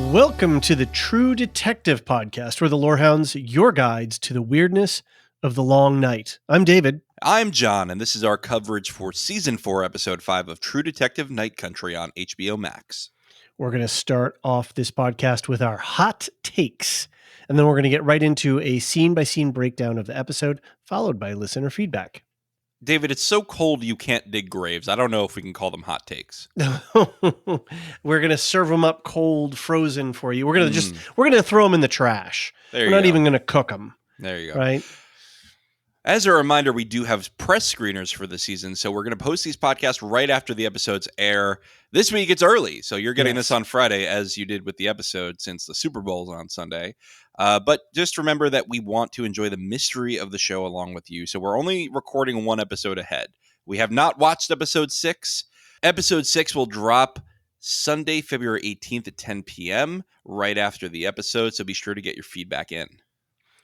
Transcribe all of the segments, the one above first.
Welcome to the True Detective Podcast, where the Lorehounds, your guides to the weirdness of the long night. I'm David. I'm John, and this is our coverage for Season 4, Episode 5 of True Detective Night Country on HBO Max. We're going to start off this podcast with our hot takes, and then we're going to get right into a scene-by-scene breakdown of the episode, followed by listener feedback. David, it's so cold you can't dig graves. I don't know if we can call them hot takes. We're going to serve them up cold, frozen for you. We're going to throw them in the trash. We're not even going to cook them. There you go. Right? As a reminder, we do have press screeners for the season, so we're going to post these podcasts right after the episodes air. This week it's early, so you're getting this on Friday, as you did with the episode, since the Super Bowl's on Sunday. But just remember that we want to enjoy the mystery of the show along with you, so we're only recording one episode ahead. We have not watched episode 6. Episode 6 will drop Sunday, February 18th at 10 p.m., right after the episode, so be sure to get your feedback in.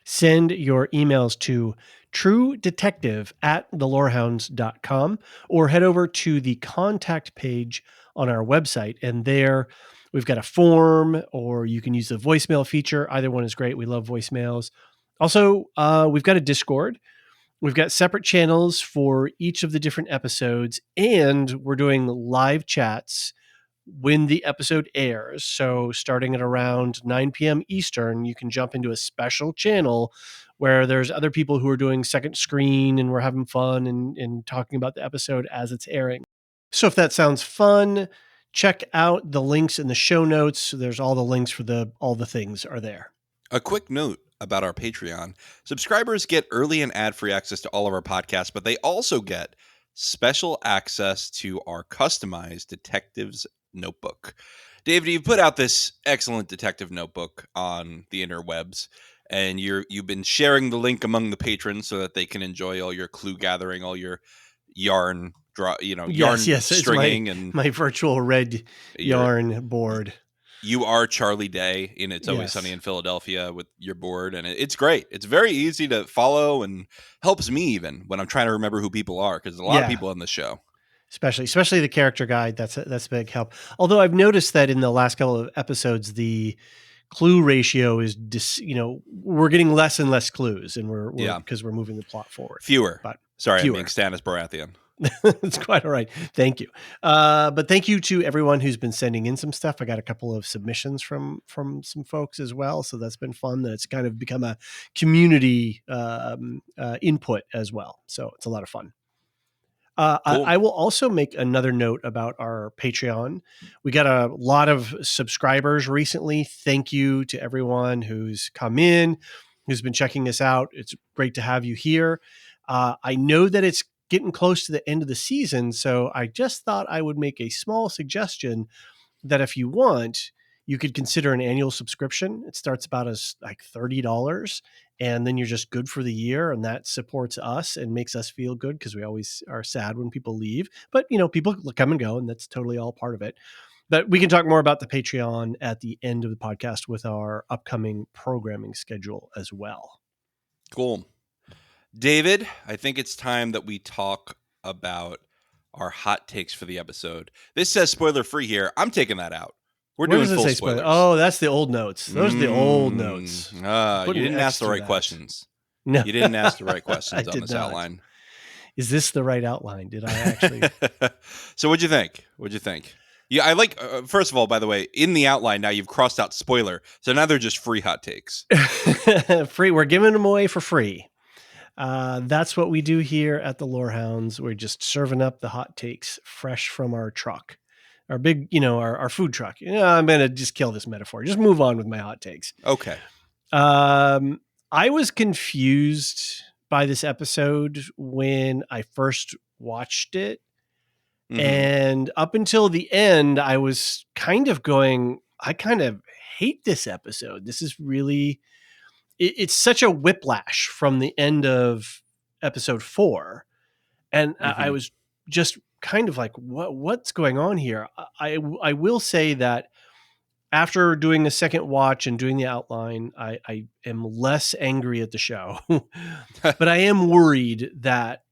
Send your emails to truedetective@thelorehounds.com or head over to the contact page on our website. And there we've got a form, or you can use the voicemail feature. Either one is great. We love voicemails. Also, we've got a Discord. We've got separate channels for each of the different episodes, and we're doing live chats when the episode airs. So starting at around 9 p.m. Eastern, you can jump into a special channel where there's other people who are doing second screen, and we're having fun and talking about the episode as it's airing. So if that sounds fun, check out the links in the show notes. There's all the links for all the things are there. A quick note about our Patreon. Subscribers get early and ad-free access to all of our podcasts, but they also get special access to our customized Detectives Notebook. David, you've put out this excellent detective notebook on the interwebs, and you've been sharing the link among the patrons so that they can enjoy all your clue gathering, all your yarn stringing, and my virtual red yarn board. You are Charlie Day in It's Always Sunny in Philadelphia with your board, and it's great. It's very easy to follow and helps me even when I'm trying to remember who people are, because there's a lot of people on the show. Especially the character guide. That's a big help. Although I've noticed that in the last couple of episodes, the clue ratio is, we're getting less and less clues, and we're because we're moving the plot forward. Fewer. But sorry, I'm being Stannis Baratheon. It's quite all right. Thank you. But thank you to everyone who's been sending in some stuff. I got a couple of submissions from some folks as well. So that's been fun. That it's kind of become a community input as well. So it's a lot of fun. Cool. I will also make another note about our Patreon. We got a lot of subscribers recently. Thank you to everyone who's come in, who's been checking us out. It's great to have you here. I know that it's getting close to the end of the season, so I just thought I would make a small suggestion that if you want, you could consider an annual subscription. It starts about as like $30, and then you're just good for the year, and that supports us and makes us feel good, because we always are sad when people leave. But, people come and go, and that's totally all part of it. But we can talk more about the Patreon at the end of the podcast with our upcoming programming schedule as well. Cool. David, I think it's time that we talk about our hot takes for the episode. This says spoiler free here. I'm taking that out. We're doing full spoilers. Oh, that's the old notes. Those are the old notes. You didn't ask the right questions. No, you didn't ask the right questions on this outline. Is this the right outline? Did I actually? So what'd you think? Yeah, I like, first of all, by the way, in the outline now you've crossed out spoiler. So now they're just free hot takes. Free. We're giving them away for free. That's what we do here at the Lorehounds. We're just serving up the hot takes fresh from our truck. Our big, our food truck. I'm going to just kill this metaphor. Just move on with my hot takes. Okay. I was confused by this episode when I first watched it. Mm-hmm. And up until the end, I was kind of going, I kind of hate this episode. This is really, it's such a whiplash from the end of episode 4. And I was just kind of like, what's going on here? I will say that after doing a second watch and doing the outline, I am less angry at the show, but I am worried that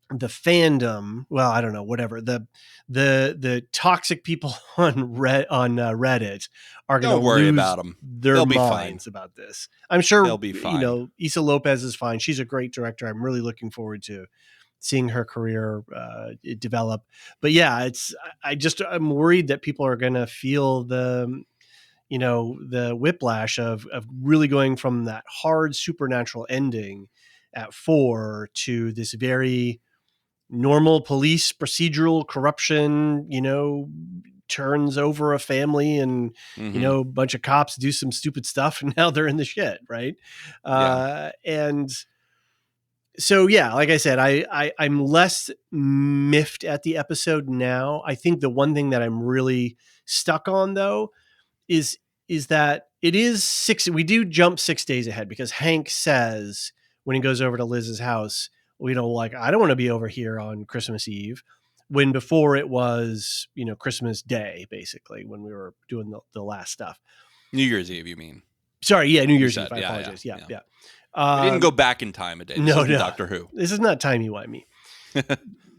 the fandom, well, I don't know, whatever, the toxic people on Reddit are going to Don't worry lose about them. their They'll be fine. minds about this. I'm sure, They'll be fine. Issa Lopez is fine. She's a great director. I'm really looking forward to seeing her career develop. But yeah, I'm worried that people are going to feel the whiplash of really going from that hard supernatural ending at 4 to this very normal police procedural corruption, turns over a family, and a bunch of cops do some stupid stuff, and now they're in the shit, right? And so yeah, like I said, I'm less miffed at the episode now. I think the one thing that I'm really stuck on, though, is that it is 6. We do jump 6 days ahead, because Hank says when he goes over to Liz's house, like, I don't want to be over here on Christmas Eve, when before it was, Christmas Day, basically, when we were doing the last stuff. New Year's Eve, you mean? Sorry, yeah, New Year's Eve. I apologize. Yeah. We didn't go back in time a day. This isn't Doctor Who. This is not timey-wimey.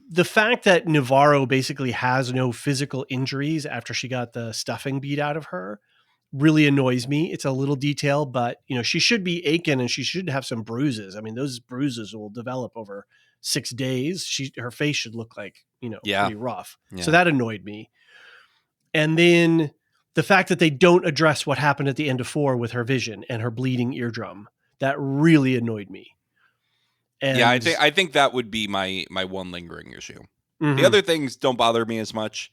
The fact that Navarro basically has no physical injuries after she got the stuffing beat out of her really annoys me. It's a little detail, but she should be aching, and she should have some bruises. I mean, those bruises will develop over 6 days. Her face should look like, pretty rough. Yeah. So that annoyed me. And then the fact that they don't address what happened at the end of 4 with her vision and her bleeding eardrum, that really annoyed me. And yeah, I think that would be my one lingering issue. Mm-hmm. The other things don't bother me as much,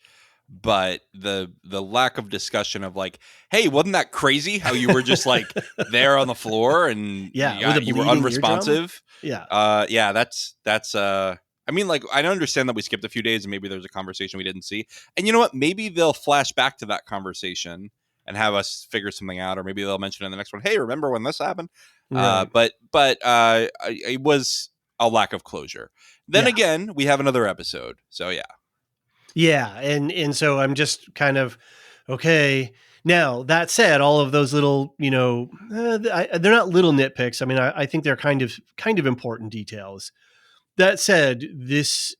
but the lack of discussion of like, hey, wasn't that crazy how you were just like there on the floor and you were unresponsive? Eardrum? Yeah, that's I mean, like, I understand that we skipped a few days and maybe there's a conversation we didn't see. And you know what? Maybe they'll flash back to that conversation and have us figure something out, or maybe they'll mention in the next one, hey, remember when this happened? Right. But it was a lack of closure. Then again, we have another episode. So yeah. Yeah. And so I'm just kind of, okay. Now, that said, all of those little, they're not little nitpicks. I mean, I think they're kind of important details. That said, this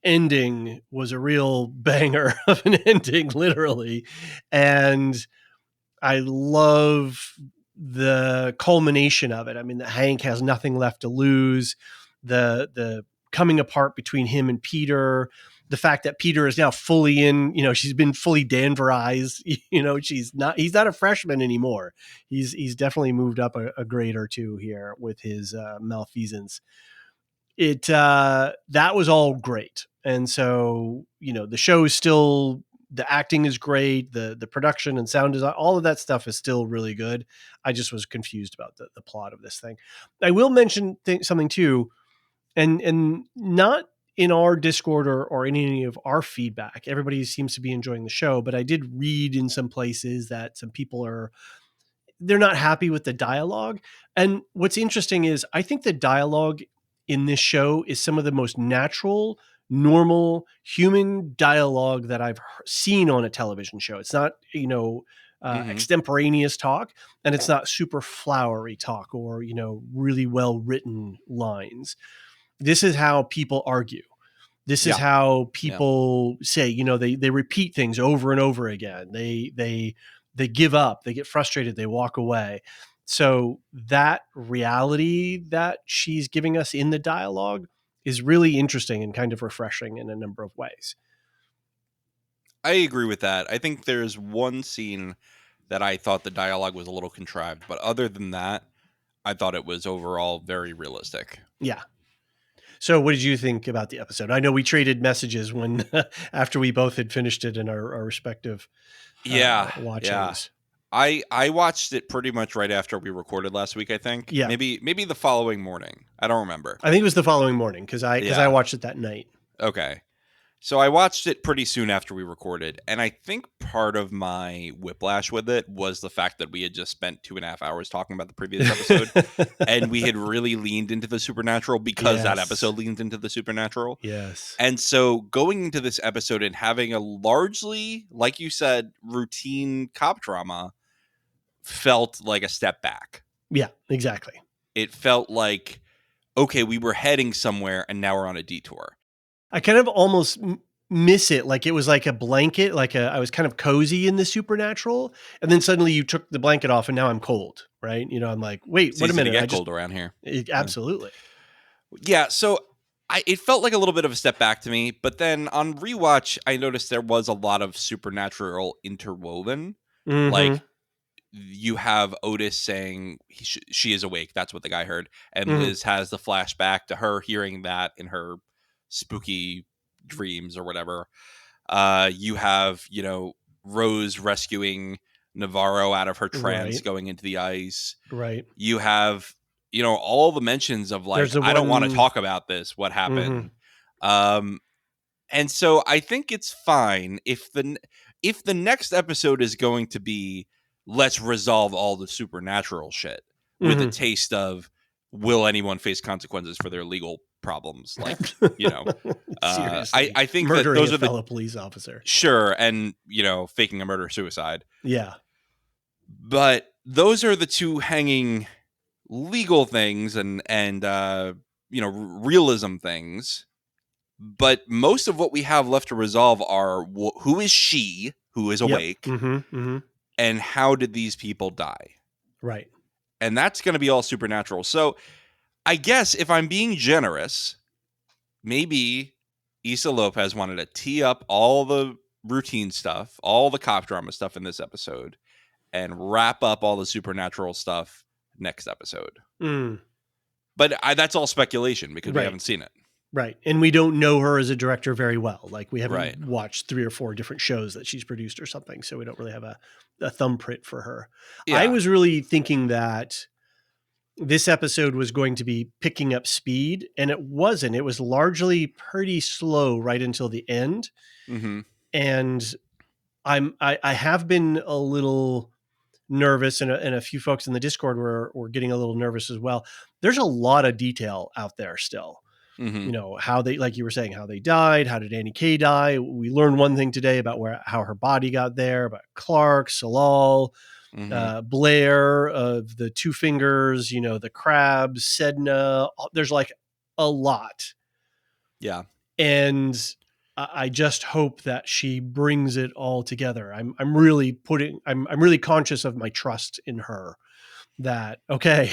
ending was a real banger of an ending, literally. And I love the culmination of it. I mean, Hank has nothing left to lose. The coming apart between him and Peter, the fact that Peter is now fully in, she's been fully Danverized, he's not a freshman anymore. He's definitely moved up a grade or two here with his malfeasance. That was all great. And so, the show is still, the acting is great. The production and sound design, all of that stuff is still really good. I just was confused about the plot of this thing. I will mention something too, and not in our Discord or in any of our feedback. Everybody seems to be enjoying the show, but I did read in some places that some people they're not happy with the dialogue. And what's interesting is I think the dialogue in this show is some of the most natural, normal human dialogue that I've seen on a television show. It's not, extemporaneous talk, and it's not super flowery talk or, really well written lines. This is how people argue. This is how people say, they repeat things over and over again. They give up, they get frustrated, they walk away. So that reality that she's giving us in the dialogue is really interesting and kind of refreshing in a number of ways. I agree with that. I think there's one scene that I thought the dialogue was a little contrived, but other than that, I thought it was overall very realistic. Yeah. So what did you think about the episode? I know we traded messages when after we both had finished it in our respective watchings. Yeah. I watched it pretty much right after we recorded last week, I think. Yeah. Maybe the following morning. I don't remember. I think it was the following morning because I watched it that night. Okay. So I watched it pretty soon after we recorded, and I think part of my whiplash with it was the fact that we had just spent 2.5 hours talking about the previous episode, and we had really leaned into the supernatural because that episode leaned into the supernatural. Yes. And so going into this episode and having a largely, like you said, routine cop drama felt like a step back. Yeah, exactly. It felt like, okay, we were heading somewhere and now we're on a detour. I kind of almost miss it. Like it was like a blanket, I was kind of cozy in the supernatural. And then suddenly you took the blanket off and now I'm cold, right? I'm like, wait, It's wait a easy to minute. get cold around here. Absolutely. Yeah, so it felt like a little bit of a step back to me, but then on rewatch, I noticed there was a lot of supernatural interwoven. Mm-hmm. Like you have Otis saying she is awake. That's what the guy heard. And Mm-hmm. Liz has the flashback to her hearing that in her spooky dreams or whatever. You have, Rose rescuing Navarro out of her trance Right. going into the ice. Right. You have, all the mentions of like, There's the I don't want to one. talk about this. What Mm-hmm. happened? Um, and so I think it's fine if the next episode is going to be let's resolve all the supernatural shit with a Mm-hmm. taste of will anyone face consequences for their legal problems? Like, Seriously. I think that Murdering those a are the fellow police officer. sure, and faking a murder suicide. Yeah. But those are the two hanging legal things and realism things. But most of what we have left to resolve are who is she who is Yep. awake, Mm-hmm. Mm-hmm. and how did these people die? Right. And that's going to be all supernatural. So I guess if I'm being generous, maybe Issa Lopez wanted to tee up all the routine stuff, all the cop drama stuff in this episode, and wrap up all the supernatural stuff next episode. Mm. But that's all speculation because we Right. haven't seen it. Right. And we don't know her as a director very well. Like we haven't Right. watched 3 or 4 different shows that she's produced or something. So we don't really have a thumbprint for her. Yeah. I was really thinking that this episode was going to be picking up speed, and it wasn't. It was largely pretty slow right until the end. Mm-hmm. And I have been a little nervous, and a few folks in the Discord were getting a little nervous as well. There's a lot of detail out there still. Mm-hmm. How they, like you were saying, how they died. How did Annie Kay die? We learned one thing today about how her body got there, about Clark, Salal, Blair, of the Two Fingers, the crabs, Sedna. There's like a lot. Yeah. And I just hope that she brings it all together. I'm really conscious of my trust in her. That okay,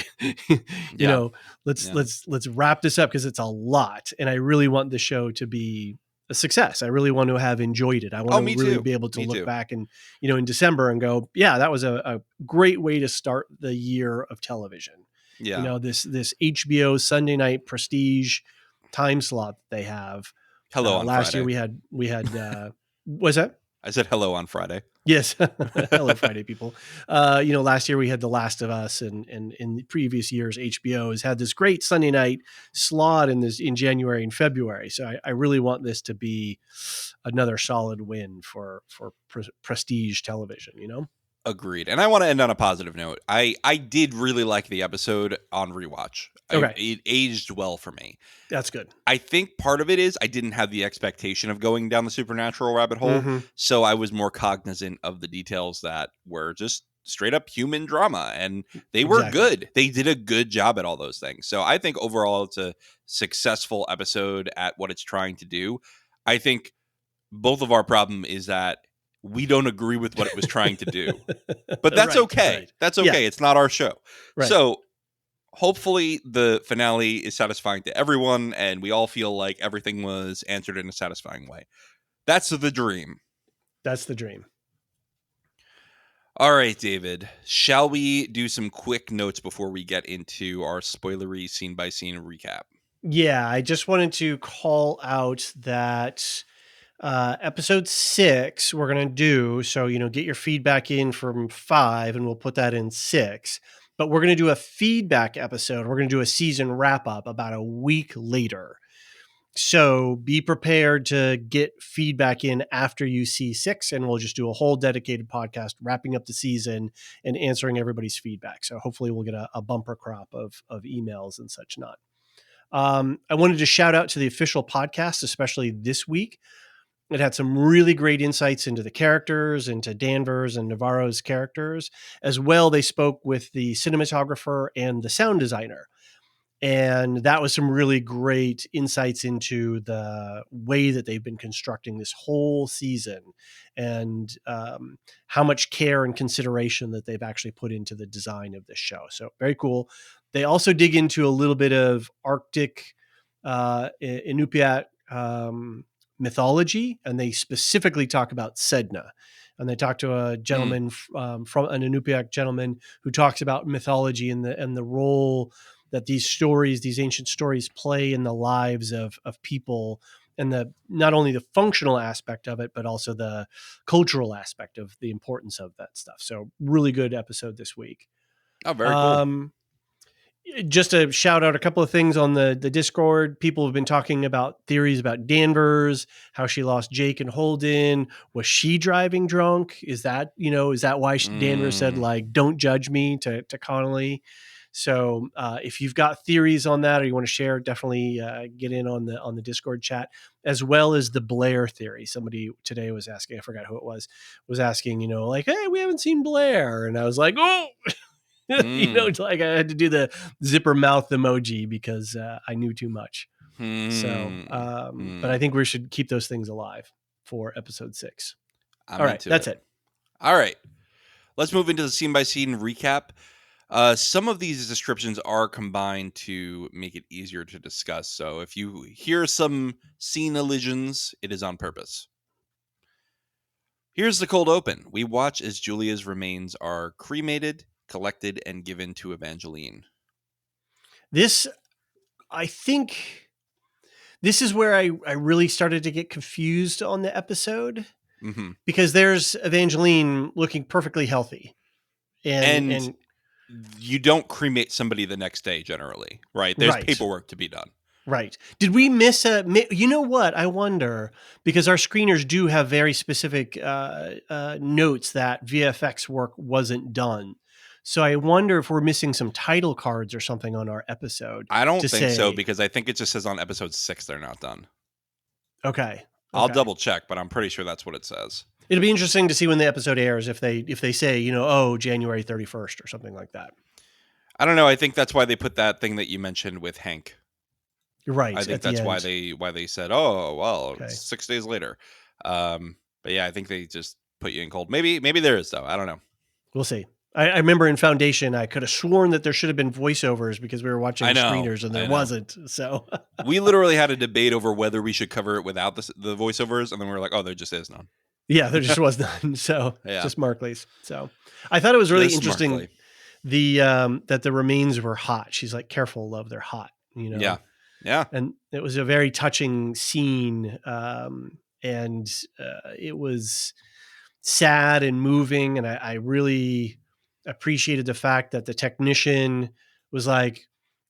let's wrap this up because it's a lot, and I really want the show to be a success. I really want to have enjoyed it. I want to really be able to look back and in December and go, yeah, that was a great way to start the year of television. Yeah, this HBO Sunday night prestige time slot that they have. Hello on last Friday. year we had was that? I said hello on Friday. Yes. Hello, Friday people. Last year we had The Last of Us, and in the previous years, HBO has had this great Sunday night slot in January and February. So I really want this to be another solid win for prestige television, Agreed. And I want to end on a positive note. I did really like the episode on rewatch. Okay. It aged well for me. That's good. I think part of it is I didn't have the expectation of going down the supernatural rabbit hole. Mm-hmm. So I was more cognizant of the details that were just straight up human drama. And they were good. They did a good job at all those things. So I think overall it's a successful episode at what it's trying to do. I think both of our problem is that we don't agree with what it was trying to do. But that's okay. Right. That's okay. Yeah. It's not our show. Right. So hopefully the finale is satisfying to everyone and we all feel like everything was answered in a satisfying way. That's the dream. That's the dream. All right, David. Shall we do some quick notes before we get into our spoilery scene by scene recap? Yeah, I just wanted to call out that episode 6 we're going to do. So, get your feedback in from 5 and we'll put that in 6. But we're going to do a feedback episode. We're going to do a season wrap up about a week later. So be prepared to get feedback in after you see 6, and we'll just do a whole dedicated podcast wrapping up the season and answering everybody's feedback. So hopefully we'll get a bumper crop of emails and such not. I wanted to shout out to the official podcast, especially this week. It had some really great insights into the characters, into Danvers and Navarro's characters. As well, they spoke with the cinematographer and the sound designer. And that was some really great insights into the way that they've been constructing this whole season, and how much care and consideration that they've actually put into the design of this show. So very cool. They also dig into a little bit of Arctic Inupiat mythology, and they specifically talk about Sedna. And they talk to a gentleman from an Inupiat gentleman who talks about mythology and the role that these stories, these ancient stories, play in the lives of people, and the not only the functional aspect of it, but also the cultural aspect of the importance of that stuff. So really good episode this week. Oh, very cool. Just to shout out a couple of things on the Discord. People have been talking about theories about Danvers, how she lost Jake and Holden. Was she driving drunk? Is that why Danvers said, like, don't judge me to Connolly? So if you've got theories on that, or you want to share, definitely get in on the Discord chat, as well as the Blair theory. Somebody today was asking, I forgot who it was asking, like, hey, we haven't seen Blair. And I was like, oh, like I had to do the zipper mouth emoji because I knew too much. So, but I think we should keep those things alive for episode 6. All right, that's it. All right. Let's move into the scene by scene recap. Some of these descriptions are combined to make it easier to discuss. So if you hear some scene elisions, it is on purpose. Here's the cold open. We watch as Julia's remains are cremated, collected, and given to Evangeline. I think this is where I really started to get confused on the episode, because there's Evangeline looking perfectly healthy. And you don't cremate somebody the next day generally, right? There's paperwork to be done. Right. Did we miss you know what? I wonder, because our screeners do have very specific notes that VFX work wasn't done. So I wonder if we're missing some title cards or something on our episode. I don't think so, because I think it just says on episode 6 they're not done. Okay. I'll double check, but I'm pretty sure that's what it says. It'll be interesting to see when the episode airs if they say, January 31st or something like that. I don't know. I think that's why they put that thing that you mentioned with Hank. You're right. I think that's why they said, oh, well, it's 6 days later. But yeah, I think they just put you in cold. Maybe there is, though. I don't know. We'll see. I remember in Foundation, I could have sworn that there should have been voiceovers because we were watching screeners and there wasn't. So we literally had a debate over whether we should cover it without the voiceovers. And then we were like, oh, there just is none. Yeah, there just was none. So just Markley's. So I thought it was really interesting that the remains were hot. She's like, careful, love, they're hot. Yeah. Yeah. And it was a very touching scene. And it was sad and moving. And I really appreciated the fact that the technician was like,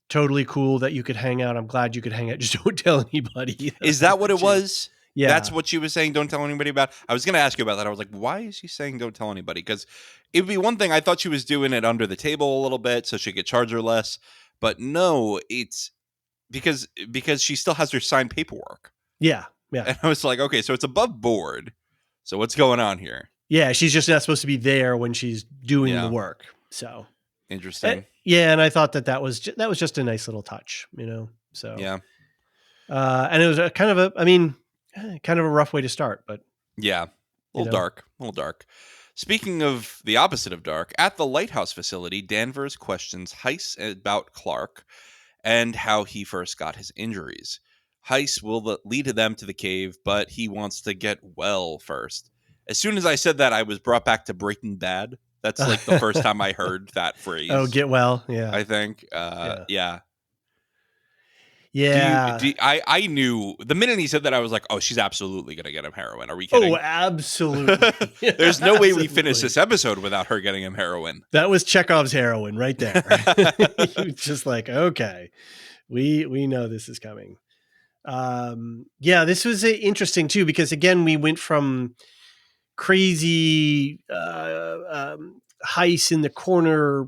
totally cool that you could hang out. I'm glad you could hang out. Just don't tell anybody. Is that what it was? Yeah. That's what she was saying, don't tell anybody about. I was going to ask you about that. I was like, why is she saying don't tell anybody? Because it would be one thing. I thought she was doing it under the table a little bit so she could charge her less. But no, it's because she still has her signed paperwork. Yeah. Yeah. And I was like, okay, so it's above board. So what's going on here? Yeah. She's just not supposed to be there when she's doing the work. So interesting. And I thought that was just a nice little touch, so. Yeah. And it was kind of a rough way to start, but yeah, a little dark. Speaking of the opposite of dark, at the lighthouse facility, Danvers questions Heiss about Clark and how he first got his injuries. Heiss will lead them to the cave, but he wants to get well first. As soon as I said that, I was brought back to Breaking Bad. That's like the first time I heard that phrase. Oh, get well. Yeah. I think. Yeah. Yeah. I knew the minute he said that, I was like, oh, she's absolutely going to get him heroin. Are we kidding? Oh, absolutely. There's no way we finish this episode without her getting him heroin. That was Chekhov's heroin right there. Just like, okay, we know this is coming. This was interesting too, because again, we went from crazy Heiss in the corner,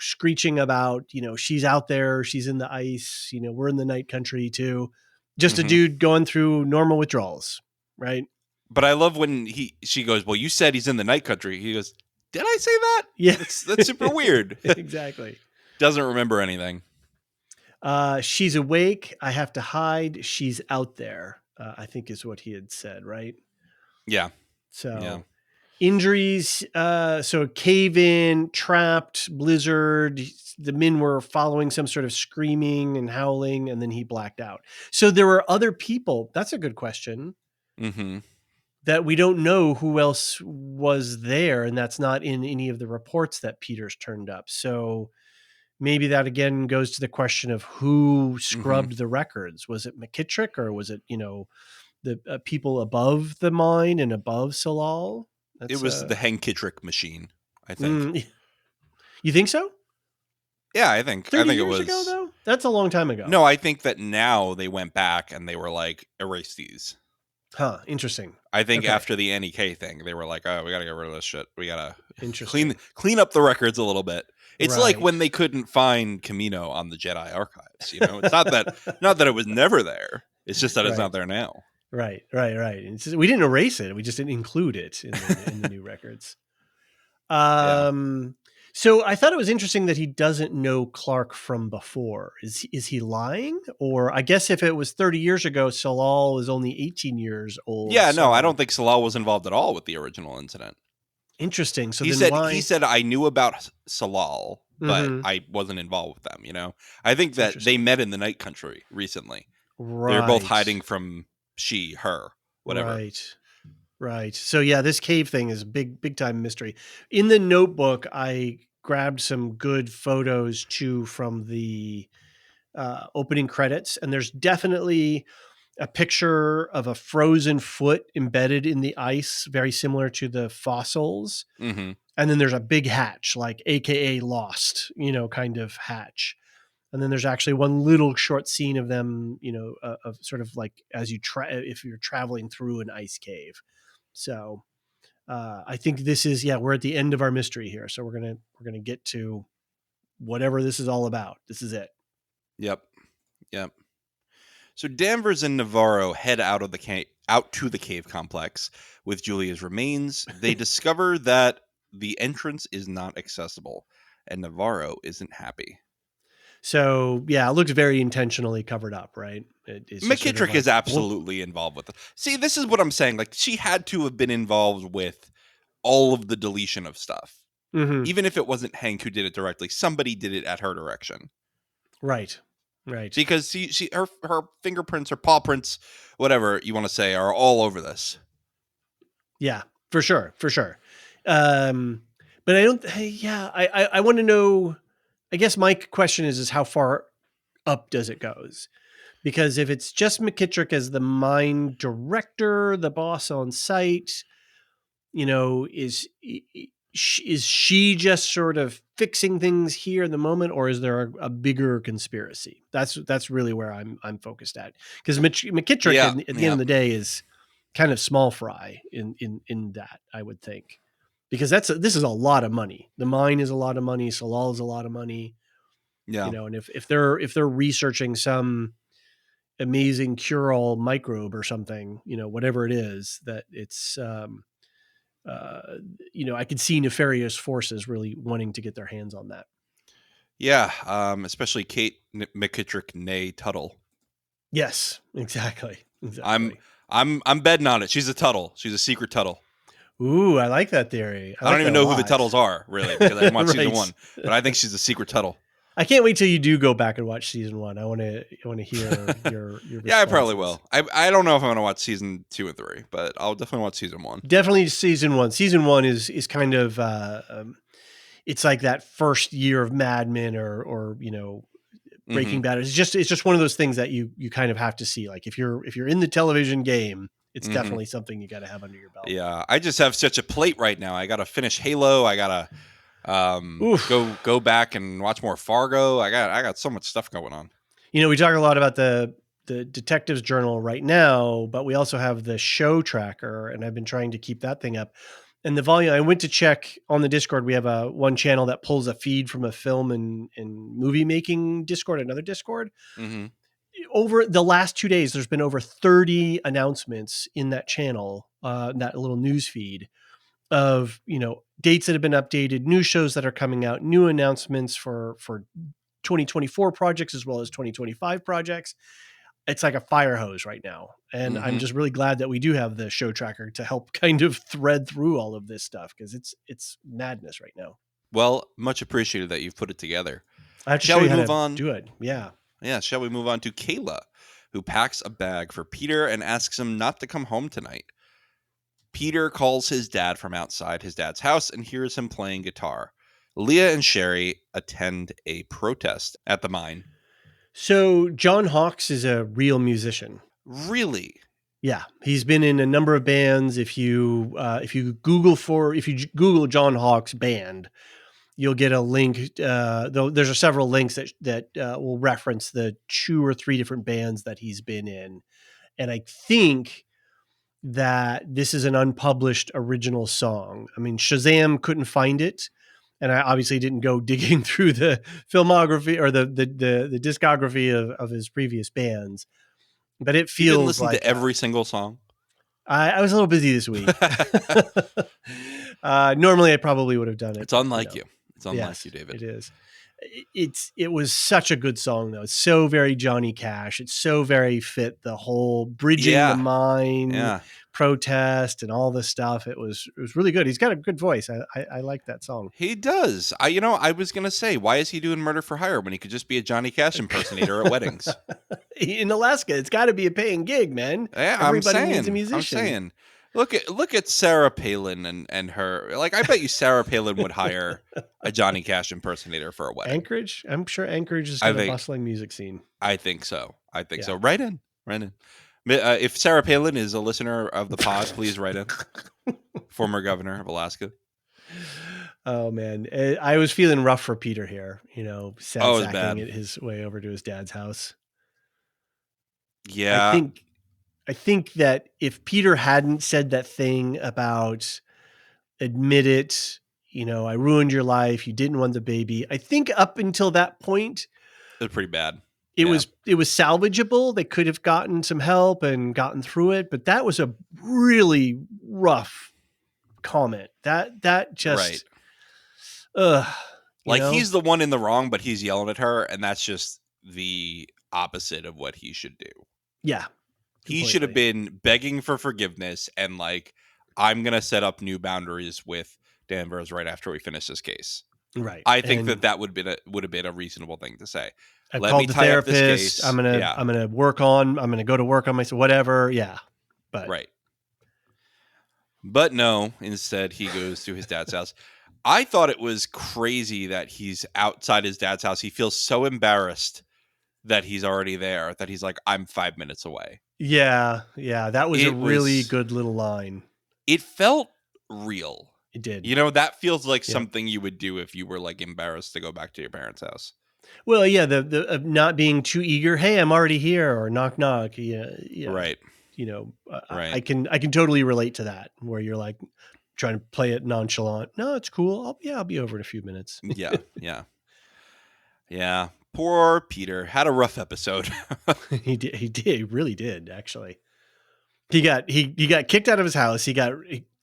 screeching about, she's out there, she's in the ice, we're in the night country too. Just a dude going through normal withdrawals, right? But I love when she goes, well, you said he's in the night country. He goes, did I say that? Yeah. That's super weird. Exactly. Doesn't remember anything. She's awake. I have to hide. She's out there, I think is what he had said, right? Yeah. So injuries, so cave in, trapped, blizzard. The men were following some sort of screaming and howling, and then he blacked out. So there were other people. That's a good question. Mm-hmm. That we don't know who else was there, and that's not in any of the reports that Peters turned up. So maybe that again goes to the question of who scrubbed the records. Was it McKittrick, or was it, the people above the mine and above Salal? It That's was the Hankitrick machine, I think. You think so? Yeah, I think 30 it years was ago, though? That's a long time ago. No, I think that now they went back and they were like, erase these. Huh, interesting. I think after the Annie K thing, they were like, oh, we got to get rid of this shit. We got to clean up the records a little bit. It's like when they couldn't find Camino on the Jedi archives, It's not that it was never there. It's just that it's not there now. Right. It's just, we didn't erase it. We just didn't include it in the new records. So I thought it was interesting that he doesn't know Clark from before. Is he lying? Or I guess if it was 30 years ago, Salal was only 18 years old. Yeah, no, I don't think Salal was involved at all with the original incident. Interesting. So he said I knew about Salal, but I wasn't involved with them. I think that they met in the Night Country recently. Right. They're both hiding from her, whatever. Right. So yeah, this cave thing is a big time mystery. In the notebook, I grabbed some good photos too from the opening credits, and there's definitely a picture of a frozen foot embedded in the ice, very similar to the fossils. Mm-hmm. And then there's a big hatch, like AKA Lost, kind of hatch. And then there's actually one little short scene of them, of sort of like as if you're traveling through an ice cave. So I think this is, we're at the end of our mystery here. So we're gonna get to whatever this is all about. This is it. Yep. So Danvers and Navarro head out to the cave complex with Julia's remains. They discover that the entrance is not accessible, and Navarro isn't happy. So it looks very intentionally covered up, right? McKittrick is absolutely involved with it. See, this is what I'm saying. Like, she had to have been involved with all of the deletion of stuff. Mm-hmm. Even if it wasn't Hank who did it directly, somebody did it at her direction. Right. Because her fingerprints, her paw prints, whatever you want to say, are all over this. Yeah, for sure. But I don't. I want to know. I guess my question is how far up does it goes? Because if it's just McKittrick as the mine director, the boss on site, is she just sort of fixing things here in the moment, or is there a bigger conspiracy? That's really where I'm focused at. Because McKittrick at the end of the day is kind of small fry in that, I would think. Because this is a lot of money. The mine is a lot of money. Salal is a lot of money. Yeah. And if they're researching some amazing cure-all microbe or something, whatever it is, that it's, I could see nefarious forces really wanting to get their hands on that. Yeah. Especially Kate McKittrick, née Tuttle. Yes, exactly. I'm betting on it. She's a Tuttle. She's a secret Tuttle. Ooh, I like that theory. I don't even know who the Tuttles are, really, because I didn't watch season 1. But I think she's a secret Tuttle. I can't wait till you do go back and watch season 1. I want to hear your Yeah, I probably will. I don't know if I'm going to watch season 2 and 3, but I'll definitely watch season 1. Definitely season 1. Season 1 is kind of it's like that first year of Mad Men or Breaking Bad. It's just one of those things that you kind of have to see. Like if you're in the television game, it's definitely something you got to have under your belt. Yeah, I just have such a plate right now. I got to finish Halo. I got to go back and watch more Fargo. I got so much stuff going on. We talk a lot about the Detectives Journal right now, but we also have the show tracker, and I've been trying to keep that thing up. And the volume, I went to check on the Discord. We have one channel that pulls a feed from a film and movie making Discord, another Discord. Mm-hmm. Over the last 2 days, there's been over 30 announcements in that channel, that little news feed of, dates that have been updated, new shows that are coming out, new announcements for 2024 projects as well as 2025 projects. It's like a fire hose right now. And I'm just really glad that we do have the show tracker to help kind of thread through all of this stuff, because it's madness right now. Well, much appreciated that you've put it together. I have to Shall show we you how move to on? do it. Yeah. Yeah, shall we move on to Kayla, who packs a bag for Peter and asks him not to come home tonight. Peter calls his dad from outside his dad's house and hears him playing guitar. Leah and Sherry attend a protest at the mine. So John Hawkes is a real musician. Really? Yeah, he's been in a number of bands. If you Google John Hawkes band, you'll get a link. Though there's several links that will reference the 2 or 3 different bands that he's been in, and I think that this is an unpublished original song. I mean, Shazam couldn't find it, and I obviously didn't go digging through the filmography or the discography of his previous bands. But it feels you didn't listen like to every single song. I was a little busy this week. Normally, I probably would have done it. It's unlike you. It's unlike yes, you, David. It is. It was such a good song, though. It's so very Johnny Cash. It's so very fit the whole bridging the mine protest and all this stuff. It was really good. He's got a good voice. I like that song. He does. I was gonna say, why is he doing Murder for Hire when he could just be a Johnny Cash impersonator at weddings? In Alaska, it's got to be a paying gig, man. Yeah, Everybody needs a musician. I'm saying. Look at Sarah Palin and her. Like, I bet you Sarah Palin would hire a Johnny Cash impersonator for a wedding. Anchorage? I'm sure Anchorage is got a bustling music scene. I think so. So. Write in. If Sarah Palin is a listener of the pod, please write in. Former governor of Alaska. Oh man, I was feeling rough for Peter here. Sacking it his way over to his dad's house. Yeah, I think that if Peter hadn't said that thing about admit it, I ruined your life, you didn't want the baby. I think up until that point, it was pretty bad. It was salvageable. They could have gotten some help and gotten through it, but that was a really rough comment. That just, right. He's the one in the wrong, but he's yelling at her, and that's just the opposite of what he should do. Yeah. He should have been begging for forgiveness and I'm going to set up new boundaries with Danvers right after we finish this case. Right. I think that would have been a reasonable thing to say. I've called the therapist. I'm gonna work on. I'm gonna go to work on myself. Whatever. Yeah. But right. But no. Instead, he goes to his dad's house. I thought it was crazy that he's outside his dad's house. He feels so embarrassed that he's already there that he's like, I'm 5 minutes away. Yeah. That was a really good little line. It felt real. It did. That feels like something you would do if you were embarrassed to go back to your parents' house. Well, yeah, the not being too eager. Hey, I'm already here, or knock knock. Yeah. Right. Right. I can totally relate to that, where you're trying to play it nonchalant. No, it's cool. I'll be over in a few minutes. Yeah. Poor Peter had a rough episode. He did. He really did. Actually, he got kicked out of his house. He got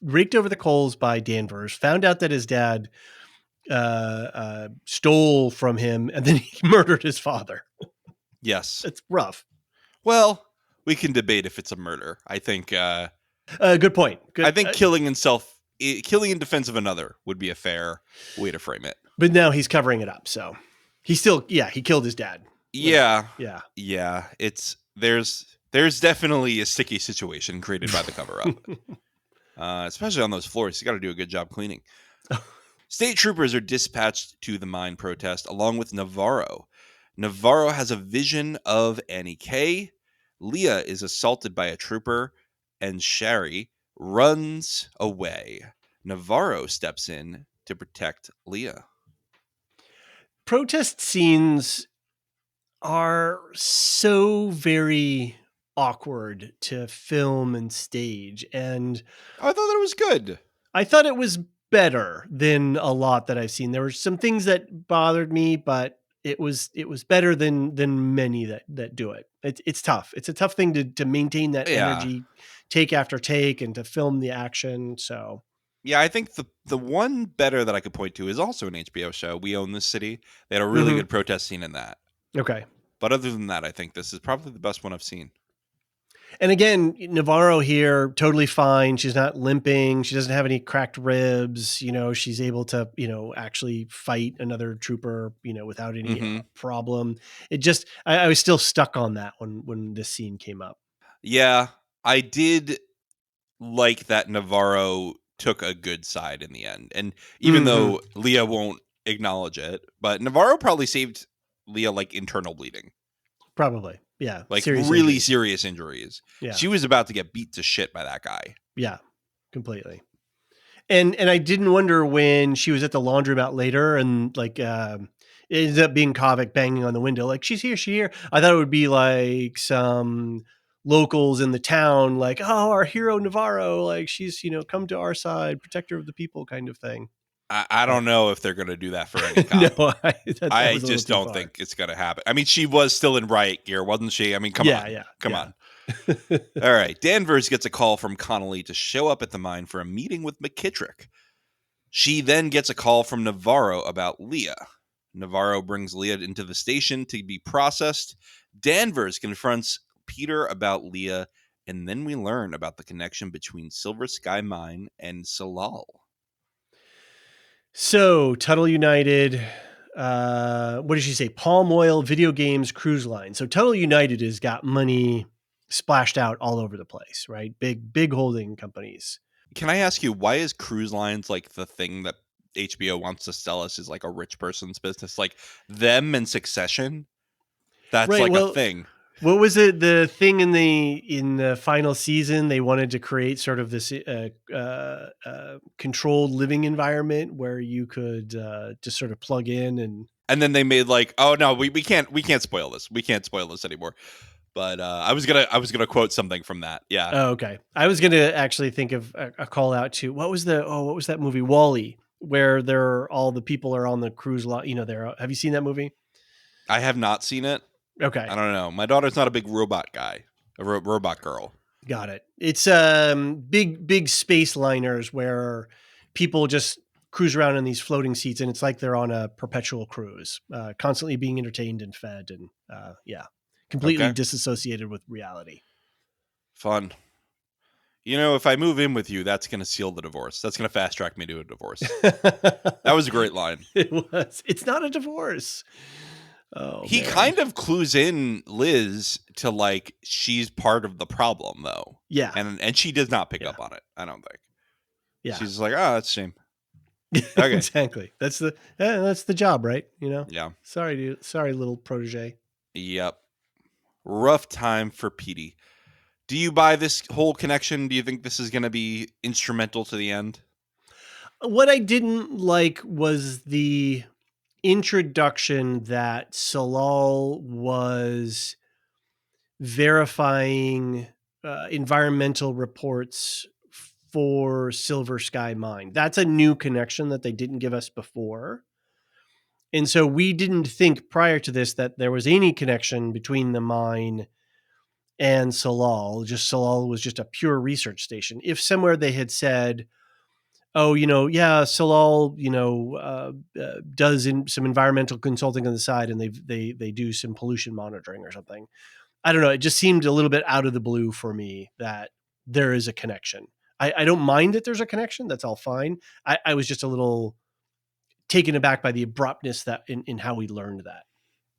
raked over the coals by Danvers. Found out that his dad stole from him, and then he murdered his father. Yes, it's rough. Well, we can debate if it's a murder. I think. Good point. I think killing in defense of another would be a fair way to frame it. But now he's covering it up, so he still, he killed his dad. Yeah. It's there's definitely a sticky situation created by the cover up, especially on those floors. You got to do a good job cleaning. State troopers are dispatched to the mine protest along with Navarro. Navarro has a vision of Annie K. Leah is assaulted by a trooper, and Sherry runs away. Navarro steps in to protect Leah. Protest scenes are so very awkward to film and stage, and I thought that was good. I thought it was better than a lot that I've seen. There were some things that bothered me, but it was better than many that do it. It's tough. It's a tough thing to maintain that energy take after take and to film the action. So Yeah, I think the one better that I could point to is also an HBO show, We Own This City. They had a really Mm-hmm. good protest scene in that. Okay. But other than that, I think this is probably the best one I've seen. And again, Navarro here, totally fine. She's not limping. She doesn't have any cracked ribs. She's able to, actually fight another trooper, without any Mm-hmm. problem. It just, I was still stuck on that when this scene came up. Yeah, I did like that Navarro took a good side in the end. And even Mm-hmm. though Leah won't acknowledge it, but Navarro probably saved Leah like internal bleeding. Probably. Yeah. Like Serious really injuries. serious injuries. Yeah. She was about to get beat to shit by that guy. Yeah. Completely. And I didn't wonder when she was at the laundromat later and like it ended up being Kovic banging on the window, like, she's here, she here. I thought it would be like some locals in the town, like, oh, our hero Navarro, like, she's, come to our side, protector of the people kind of thing. I But don't know if they're going to do that for any no, cop. that I was a little just too don't far. think it's going to happen. I mean, she was still in riot gear, wasn't she? I mean, come Yeah, on. yeah, Come yeah. on. All right. Danvers gets a call from Connolly to show up at the mine for a meeting with McKittrick. She then gets a call from Navarro about Leah. Navarro brings Leah into the station to be processed. Danvers confronts Peter about Leah, and then we learn about the connection between Silver Sky Mine and Salal. So Tuttle United, what did she say? Palm oil, video games, cruise line. So Tuttle United has got money splashed out all over the place, right? Big holding companies. Can I ask you, why is cruise lines like the thing that HBO wants to sell us is like a rich person's business? Like them and Succession, that's Right. like a Well, thing. what was it? The thing in the final season, they wanted to create sort of this controlled living environment where you could just sort of plug in and. And then they made like, oh no, we can't spoil this. We can't spoil this anymore. But I was gonna quote something from that. Yeah, Oh, okay. I was going to actually think of a call out to what was that movie? Wall-E, where all the people are on the cruise line. Have you seen that movie? I have not seen it. Okay. I don't know. My daughter's not a big robot guy, a robot girl. Got it. It's big space liners where people just cruise around in these floating seats, and it's like they're on a perpetual cruise, constantly being entertained and fed, and completely Okay, disassociated with reality. fun. If I move in with you, that's gonna seal the divorce. That's gonna fast track me to a divorce. That was a great line. It was. It's not a divorce. Oh, He man. kind of clues in Liz to like she's part of the problem though. Yeah. And she does not pick Yeah. up on it, I don't think. Yeah. She's like, oh, that's a shame. Okay. Exactly. That's the job, right? Yeah. Sorry, little protege. Yep. Rough time for Petey. Do you buy this whole connection? Do you think this is gonna be instrumental to the end? What I didn't like was the introduction that Salal was verifying environmental reports for Silver Sky Mine. That's a new connection that they didn't give us before. And so we didn't think prior to this that there was any connection between the mine and Salal. Just Salal was just a pure research station. If somewhere they had said, oh, Salal, does some environmental consulting on the side, and they do some pollution monitoring or something. I don't know. It just seemed a little bit out of the blue for me that there is a connection. I don't mind that there's a connection. That's all fine. I was just a little taken aback by the abruptness that in how we learned that.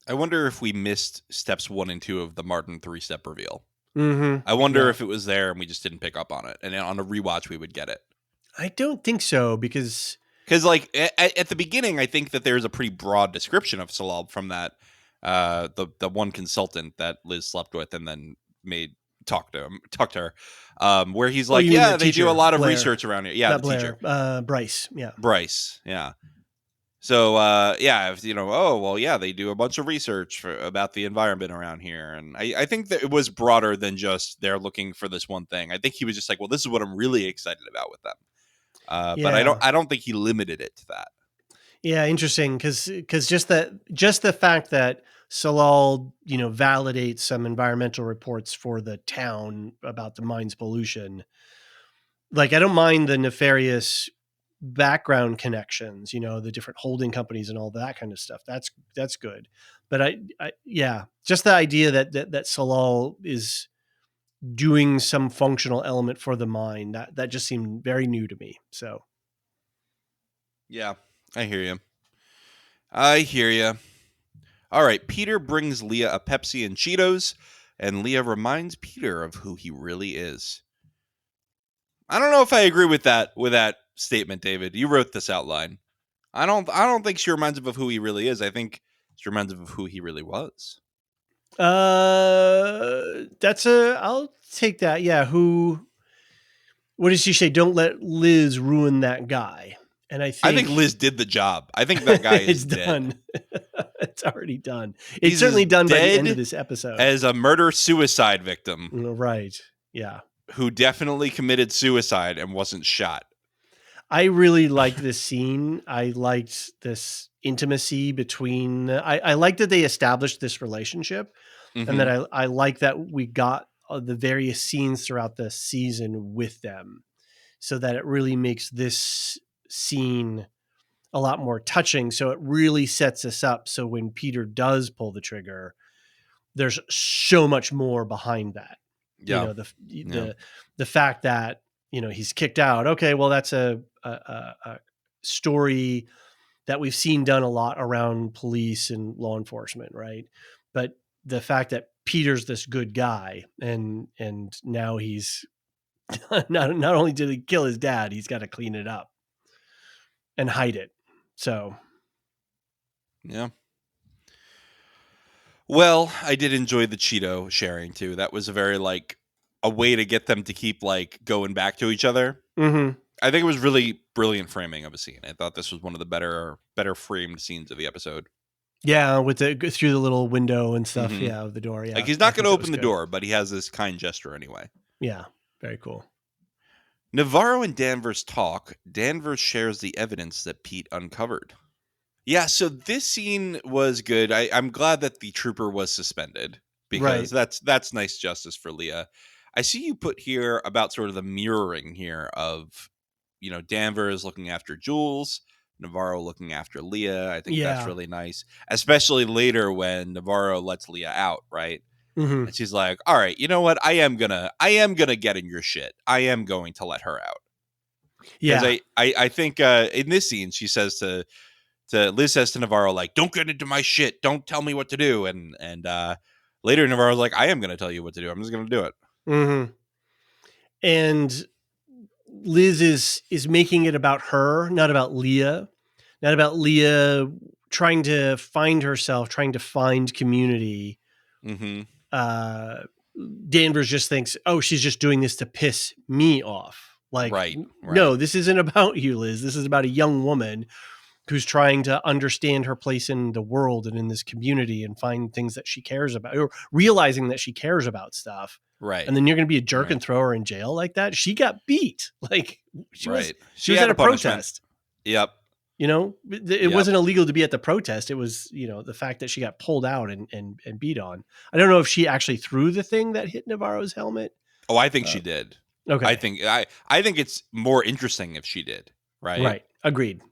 I wonder if we missed steps 1 and 2 of the Martin 3-step reveal. Mm-hmm. I wonder Yeah. if it was there and we just didn't pick up on it, and on a rewatch we would get it. I don't think so because like at the beginning, I think that there's a pretty broad description of Salal from that the one consultant that Liz slept with and then talk to her, where he's like, you mean yeah, the they teacher, do a lot of Blair. research around here. Yeah, Not the Blair, teacher, Bryce. Yeah, Bryce. Yeah. So yeah, oh well, yeah, they do a bunch of research about the environment around here, and I think that it was broader than just they're looking for this one thing. I think he was just like, well, this is what I'm really excited about with them. But I don't think he limited it to that. Yeah, interesting because just the fact that Salal validates some environmental reports for the town about the mine's pollution Like, I don't mind the nefarious background connections, the different holding companies and all that kind of stuff. That's good. But yeah, just the idea that Salal is doing some functional element for the mind, that just seemed very new to me. So Yeah, I hear you. I hear you. All right, Peter brings Leah a Pepsi and Cheetos, and Leah reminds Peter of who he really is. I don't know if I agree with that statement, David. You wrote this outline. I don't think she reminds him of who he really is. I think she reminds him of who he really was. I'll take that. Yeah. What does she say? Don't let Liz ruin that guy. And I I think think Liz did the job. I think that guy is it's dead. done. It's already done. It's He's as certainly done by the end of dead this episode. as a murder-suicide victim. Right. Yeah. Who definitely committed suicide and wasn't shot. I really liked this scene. I liked this intimacy between. I liked that they established this relationship, and that I like that we got the various scenes throughout the season with them, so that it really makes this scene a lot more touching. So it really sets us up. So when Peter does pull the trigger, there's so much more behind that. Yeah. The fact that he's kicked out. Okay, well that's a story that we've seen done a lot around police and law enforcement, right? But the fact that Peter's this good guy, and now he's not only did he kill his dad, he's got to clean it up and hide it. So yeah. Well, I did enjoy the Cheeto sharing too. That was a very a way to get them to keep going back to each other. Mm-hmm. I think it was really brilliant framing of a scene. I thought this was one of the better framed scenes of the episode. Yeah, with through the little window and stuff. Mm-hmm. Yeah, of the door. Yeah, he's not going to open the door, but he has this kind gesture anyway. Yeah, very cool. Navarro and Danvers talk. Danvers shares the evidence that Pete uncovered. Yeah, so this scene was good. I'm glad that the trooper was suspended, because that's nice justice for Leah. I see you put here about sort of the mirroring here of, Danvers looking after Jules, Navarro looking after Leah. I think that's really nice, especially later when Navarro lets Leah out, right? Mm-hmm. And she's like, "All right, you know what? I am gonna get in your shit. I am going to let her out." Yeah, I think in this scene she says to Liz says to Navarro, "Don't get into my shit. Don't tell me what to do." And later Navarro's like, "I am going to tell you what to do. I'm just going to do it." Mm-hmm. And Liz is making it about her, not about Leah, trying to find herself, trying to find community. Mm-hmm. Danvers just thinks, oh, she's just doing this to piss me off. Right. No, this isn't about you, Liz. This is about a young woman who's trying to understand her place in the world and in this community and find things that she cares about, or realizing that she cares about stuff. Right. And then you're going to be a jerk and throw her in jail like that. She got beat. She was at a protest. Yep. It wasn't illegal to be at the protest. It was, the fact that she got pulled out and beat on. I don't know if she actually threw the thing that hit Navarro's helmet. Oh, I think she did. Okay. I think it's more interesting if she did. Right. Right. Agreed.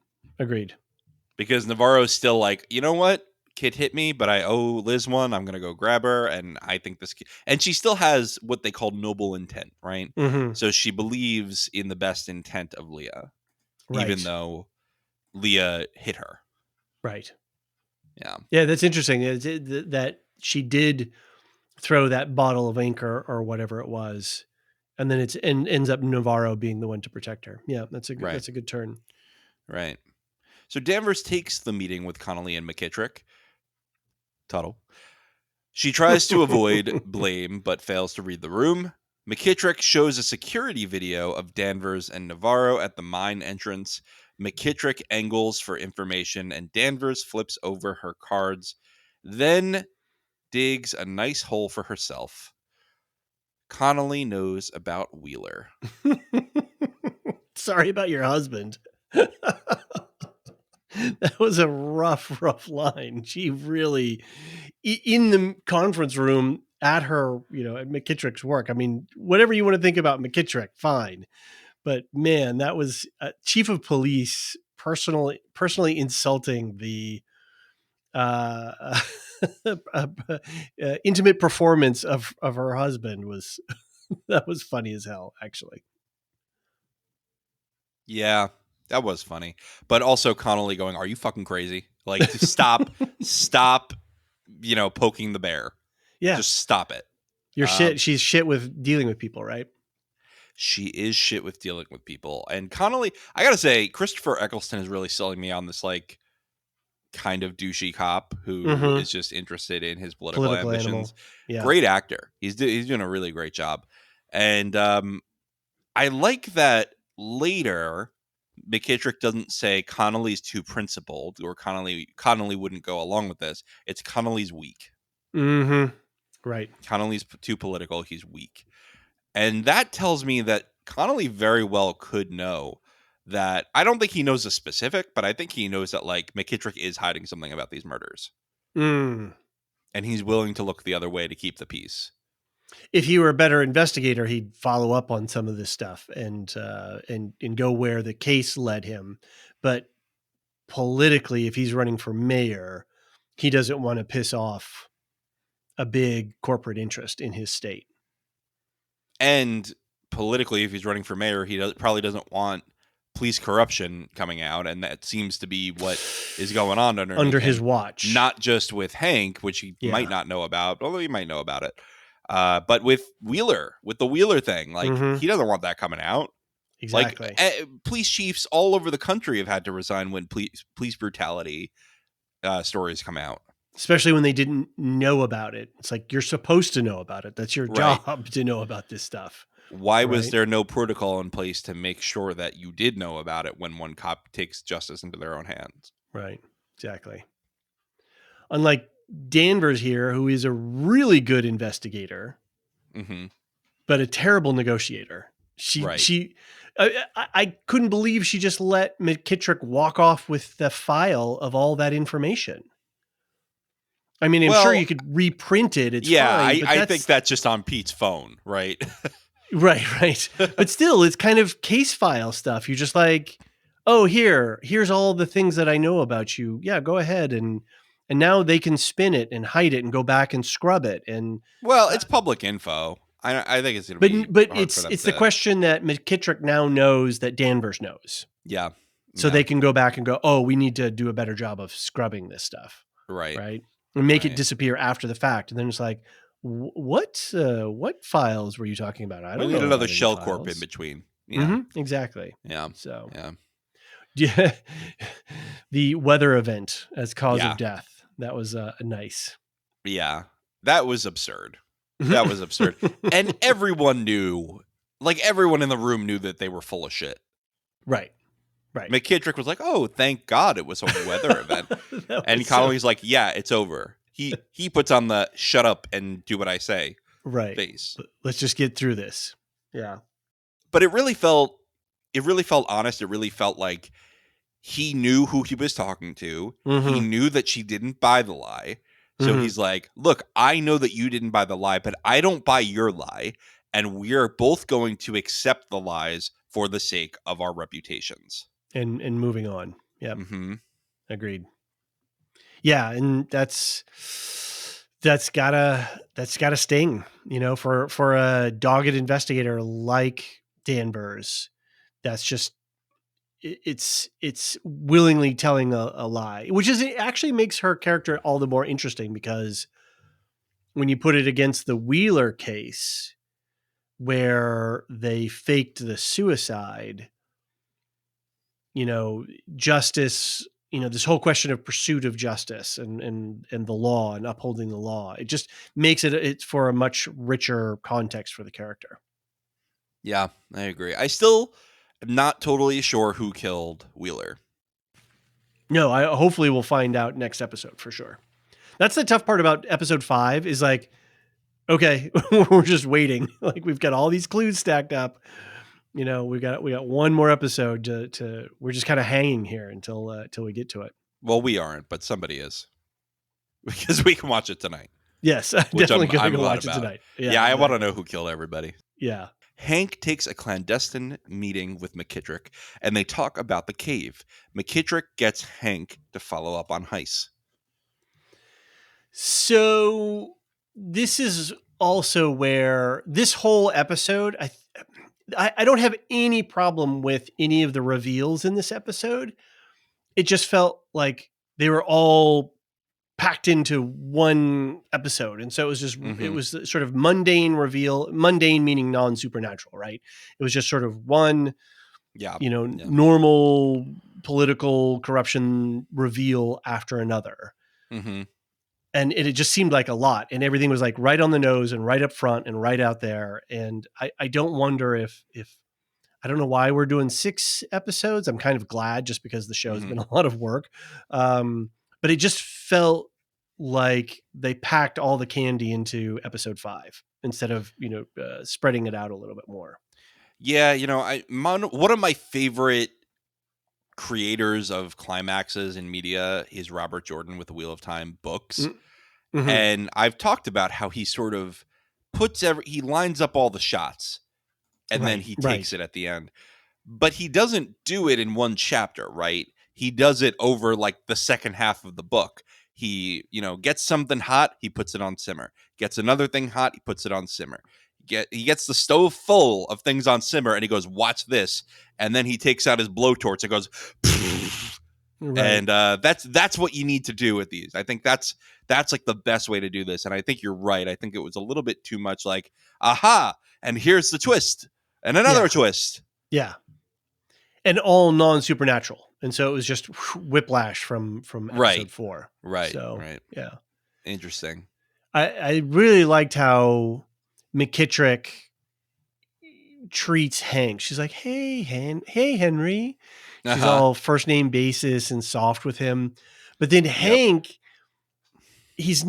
Because Navarro's still like, you know what? Kid hit me, but I owe Liz one. I'm going to go grab her. And I think and she still has what they call noble intent, right? Mm-hmm. So she believes in the best intent of Leah, even though Leah hit her. Right. Yeah. Yeah, that's interesting. That she did throw that bottle of ink or whatever it was, and then ends up Navarro being the one to protect her. Yeah, that's a good turn. Right. So Danvers takes the meeting with Connolly and McKittrick. Tuttle. She tries to avoid blame, but fails to read the room. McKittrick shows a security video of Danvers and Navarro at the mine entrance. McKittrick angles for information, and Danvers flips over her cards, then digs a nice hole for herself. Connolly knows about Wheeler. Sorry about your husband. That was a rough line. She really, in the conference room at her, at McKittrick's work. I mean, whatever you want to think about McKittrick, fine. But man, that was chief of police personally insulting the uh, intimate performance of her husband was that was funny as hell, actually. Yeah, that was funny. But also Connolly going, "Are you fucking crazy? Like, to stop, stop, poking the bear. Yeah, Just stop it." you're shit. She's shit with dealing with people, right? She is shit with dealing with people. And Connolly, I gotta say, Christopher Eccleston is really selling me on this like kind of douchey cop who is just interested in his political ambitions. Animal. Yeah. Great actor. He's doing a really great job. And I like that later McKittrick doesn't say Connolly's too principled or Connolly wouldn't go along with this. It's Connolly's weak. Mm-hmm. Right. Connolly's too political. He's weak. And that tells me that Connolly very well could know that. I don't think he knows the specific, but I think he knows that like McKittrick is hiding something about these murders. Mm. And he's willing to look the other way to keep the peace. If he were a better investigator, he'd follow up on some of this stuff and go where the case led him. But politically, if he's running for mayor, he doesn't want to piss off a big corporate interest in his state. And politically, if he's running for mayor, he probably doesn't want police corruption coming out, and that seems to be what is going on under his watch. Not just with Hank, which he might not know about, although he might know about it, but with Wheeler, with the Wheeler thing. Like, he doesn't want that coming out. Exactly. Like, police chiefs all over the country have had to resign when police brutality stories come out. Especially when they didn't know about it. It's like, you're supposed to know about it. That's your job to know about this stuff. Why was there no protocol in place to make sure that you did know about it when one cop takes justice into their own hands? Right. Exactly. Unlike Danvers here, who is a really good investigator, but a terrible negotiator. I couldn't believe she just let McKittrick walk off with the file of all that information. I mean, I'm sure you could reprint it. It's fine. I think that's just on Pete's phone, right? Right. But still, it's kind of case file stuff. You're just like, oh, here's all the things that I know about you. Yeah, go ahead. And now they can spin it and hide it and go back and scrub it. And it's public info. I think it's going to be. But it's the question that McKittrick now knows that Danvers knows. Yeah. So they can go back and go, oh, we need to do a better job of scrubbing this stuff. Right. And make it disappear after the fact. And then it's like, what files were you talking about? I don't know. We need another shell corp in between. Yeah. Exactly. Yeah. So yeah. The weather event as cause of death. That was nice. Yeah. That was absurd. That was absurd. And everyone knew, like everyone in the room knew that they were full of shit. Right. McKittrick was like, "Oh, thank God it was a weather event." And Connolly's like, "Yeah, it's over." He puts on the "shut up and do what I say" face. Let's just get through this. Yeah. But it really felt honest. It really felt like he knew who he was talking to. He knew that she didn't buy the lie. So he's like, "Look, I know that you didn't buy the lie, but I don't buy your lie, and we're both going to accept the lies for the sake of our reputations." And moving on. Yeah. Agreed. Yeah. And that's gotta sting, for a dogged investigator like Danvers. That's just, it's willingly telling a lie, which is, it actually makes her character all the more interesting, because when you put it against the Wheeler case where they faked the suicide, justice, this whole question of pursuit of justice and the law and upholding the law, it just makes it's for a much richer context for the character. Yeah, I agree. I still am not totally sure who killed Wheeler. No, hopefully we'll find out next episode for sure. That's the tough part about episode 5 is like, okay, we're just waiting. Like, we've got all these clues stacked up. We got one more episode to we're just kind of hanging here until we get to it. Well, we aren't, but somebody is, because we can watch it tonight. Yes, definitely going to watch it tonight. Yeah, I want to know who killed everybody. Yeah. Hank takes a clandestine meeting with McKittrick, and they talk about the cave. McKittrick gets Hank to follow up on Heiss. So this is also where this whole episode, I don't have any problem with any of the reveals in this episode. It just felt like they were all packed into one episode. And so it was just, it was sort of mundane reveal, mundane meaning non-supernatural, right? It was just sort of one, normal political corruption reveal after another. Mm-hmm. And it just seemed like a lot, and everything was like right on the nose and right up front and right out there. And I don't wonder if I don't know why we're doing 6 episodes. I'm kind of glad, just because the show has been a lot of work. But it just felt like they packed all the candy into episode 5 instead of, spreading it out a little bit more. Yeah. One of my favorite creators of climaxes in media is Robert Jordan with the Wheel of Time books. Mm-hmm. And I've talked about how he sort of he lines up all the shots and then he takes it at the end. But he doesn't do it in one chapter, right? He does it over like the second half of the book. He, gets something hot, he puts it on simmer. Gets another thing hot, he puts it on simmer. He gets the stove full of things on simmer, and he goes, "Watch this." And then he takes out his blowtorch and goes, right. And that's what you need to do with these. I think that's like the best way to do this. And I think you're right. I think it was a little bit too much like, aha, and here's the twist, and another twist. Yeah. And all non-supernatural. And so it was just whiplash from episode 4. Right. So, right. Yeah. Interesting. I really liked how McKittrick treats Hank. She's like, hey, Henry. She's all first name basis and soft with him. But then Hank, he's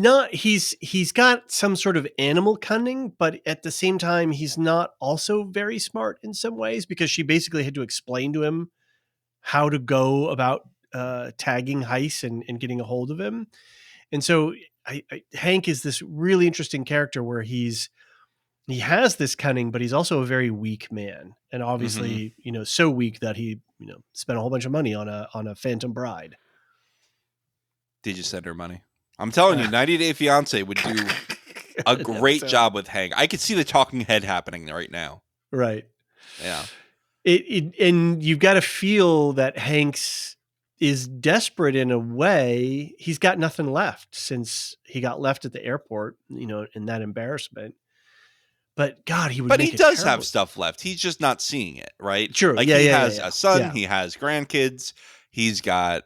got some sort of animal cunning, but at the same time, he's not also very smart in some ways, because she basically had to explain to him how to go about tagging Heiss and getting a hold of him. And so Hank is this really interesting character where he has this cunning, but he's also a very weak man. And obviously, so weak that he, spent a whole bunch of money on a phantom bride. Did you send her money? I'm telling you, 90 Day Fiance would do a great job with Hank. I could see the talking head happening right now. Right. Yeah. And you've got to feel that Hanks is desperate in a way. He's got nothing left since he got left at the airport, in that embarrassment. But God, he would. But he does have stuff left. He's just not seeing it, right? Sure. Like he has a son. He has grandkids. He's got,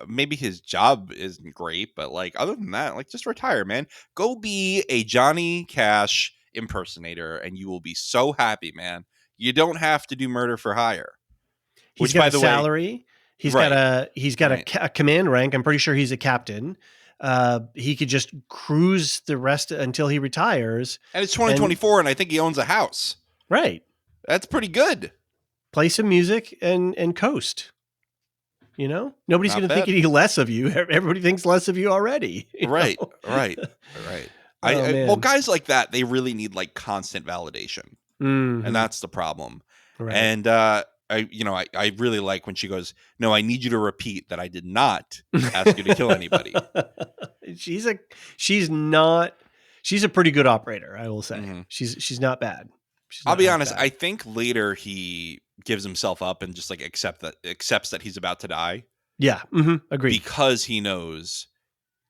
maybe his job isn't great, but like other than that, like just retire, man. Go be a Johnny Cash impersonator, and you will be so happy, man. You don't have to do murder for hire. He's got a salary. He's got a command rank. I'm pretty sure he's a captain. He could just cruise the rest until he retires. And it's 2024, and I think he owns a house. Right. That's pretty good. Play some music and coast. Nobody's going to think any less of you. Everybody thinks less of you already. Right. Well, guys like that, they really need like constant validation. Mm-hmm. And that's the problem. Right. And I really like when she goes, "No, I need you to repeat that I did not ask you to kill anybody." She's a pretty good operator, I will say. Mm-hmm. She's not bad. I'll be honest. I think later he gives himself up and just like accepts that he's about to die. Yeah. Mm-hmm. Agreed. Because he knows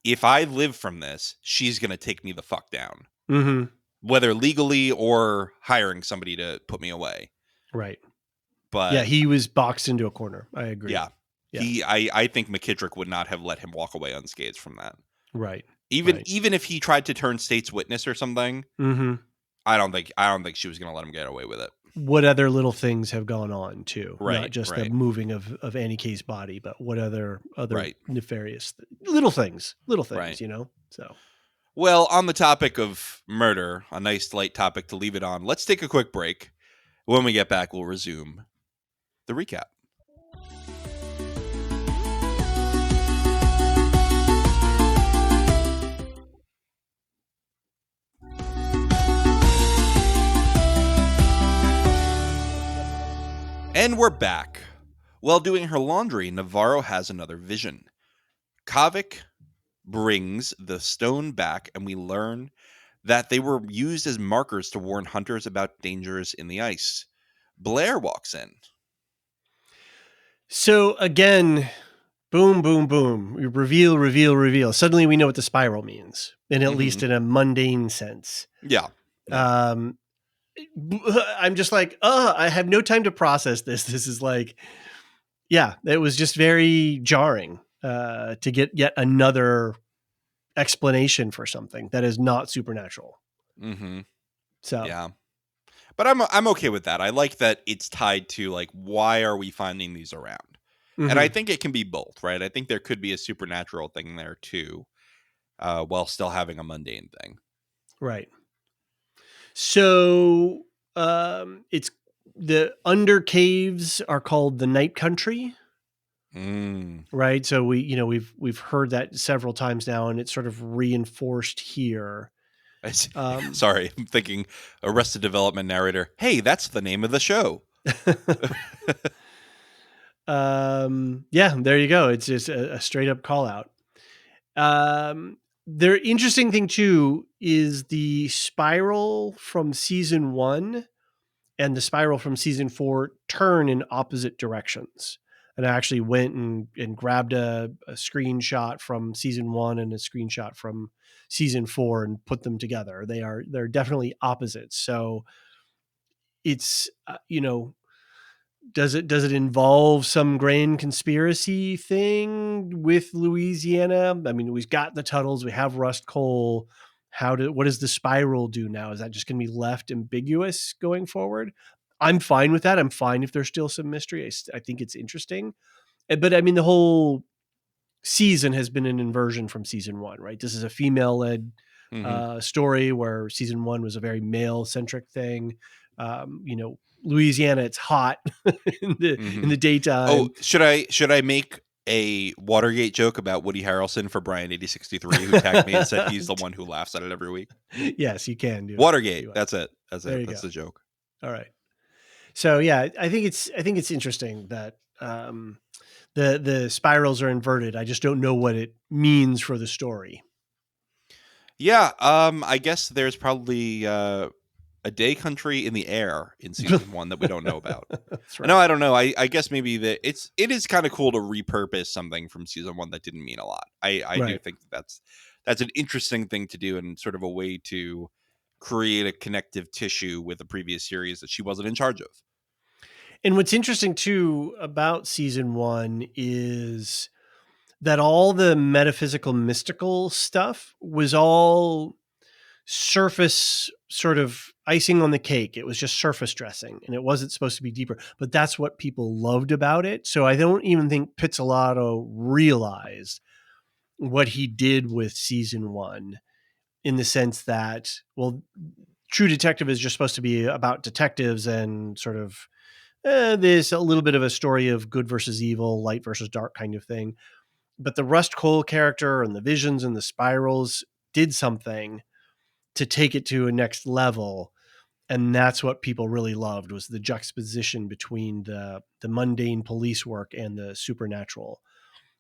if I live from this, she's going to take me the fuck down. Mm-hmm. Whether legally or hiring somebody to put me away. Right. But yeah, he was boxed into a corner. I agree. Yeah. I think McKittrick would not have let him walk away unscathed from that. Right. Even if he tried to turn state's witness or something, I don't think she was going to let him get away with it. What other little things have gone on too? Right. Not just the moving of Annie K's body, but what other nefarious little things, right. So. Well, on the topic of murder, a nice light topic to leave it on, let's take a quick break. When we get back, we'll resume the recap. And we're back. While doing her laundry, Navarro has another vision. Kavik brings the stone back, and we learn that they were used as markers to warn hunters about dangers in the ice. Blair walks in. So again, boom, boom, boom. We reveal, reveal, reveal. Suddenly we know what the spiral means, and at least in a mundane sense. Yeah. I'm just like, I have no time to process this. This is like, yeah, it was just very jarring to get yet another explanation for something that is not supernatural. So yeah, but I'm okay with that. I like that it's tied to like, why are we finding these around? And I think it can be both, right? I think there could be a supernatural thing there too, while still having a mundane thing. Right. So it's the under caves are called the Night Country. Right. So we've heard that several times now, and it's sort of reinforced here. Sorry, I'm thinking Arrested Development narrator. Hey, that's the name of the show. Yeah, there you go. It's just a straight up call out. The interesting thing too is the spiral from season 1 and the spiral from season 4 turn in opposite directions. And I actually went and grabbed a screenshot from season 1 and a screenshot from season 4 and put them together. They're definitely opposites. So it's, does it involve some grand conspiracy thing with Louisiana? I mean, we've got the Tuttles, we have Rust Cohle. What does the spiral do now? Is that just going to be left ambiguous going forward? I'm fine with that. I'm fine if there's still some mystery. I think it's interesting. But I mean, the whole season has been an inversion from season 1, right? This is a female-led story where season 1 was a very male-centric thing. Louisiana, it's hot in the daytime. Oh, should I make a Watergate joke about Woody Harrelson for Brian 8063, who tagged me and said he's the one who laughs at it every week? Yes, you can do Watergate. That's it. That's the joke. All right. So yeah, I think it's interesting that the spirals are inverted. I just don't know what it means for the story. Yeah, I guess there's probably a day country in the air in season 1 that we don't know about. That's right. No, I don't know. I guess maybe it is kind of cool to repurpose something from season 1 that didn't mean a lot. I do think that's an interesting thing to do, and sort of a way to create a connective tissue with a previous series that she wasn't in charge of. And what's interesting too about season 1 is that all the metaphysical, mystical stuff was all surface, sort of icing on the cake. It was just surface dressing, and it wasn't supposed to be deeper. But that's what people loved about it. So I don't even think Pizzolatto realized what he did with season 1, in the sense that, well, True Detective is just supposed to be about detectives and sort of there's a little bit of a story of good versus evil, light versus dark kind of thing. But the Rust Cohle character and the visions and the spirals did something to take it to a next level. And that's what people really loved, was the juxtaposition between the mundane police work and the supernatural.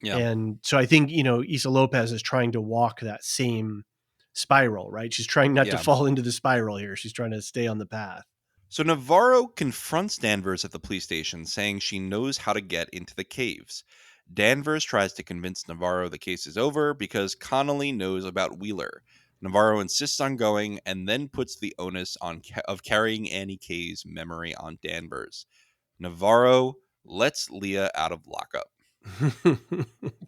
Yeah. And so I think, Issa Lopez is trying to walk that same spiral, right? She's trying not to fall into the spiral here. She's trying to stay on the path. So Navarro confronts Danvers at the police station, saying she knows how to get into the caves. Danvers tries to convince Navarro the case is over because Connolly knows about Wheeler. Navarro insists on going, and then puts the onus of carrying Annie Kay's memory on Danvers. Navarro lets Leah out of lockup.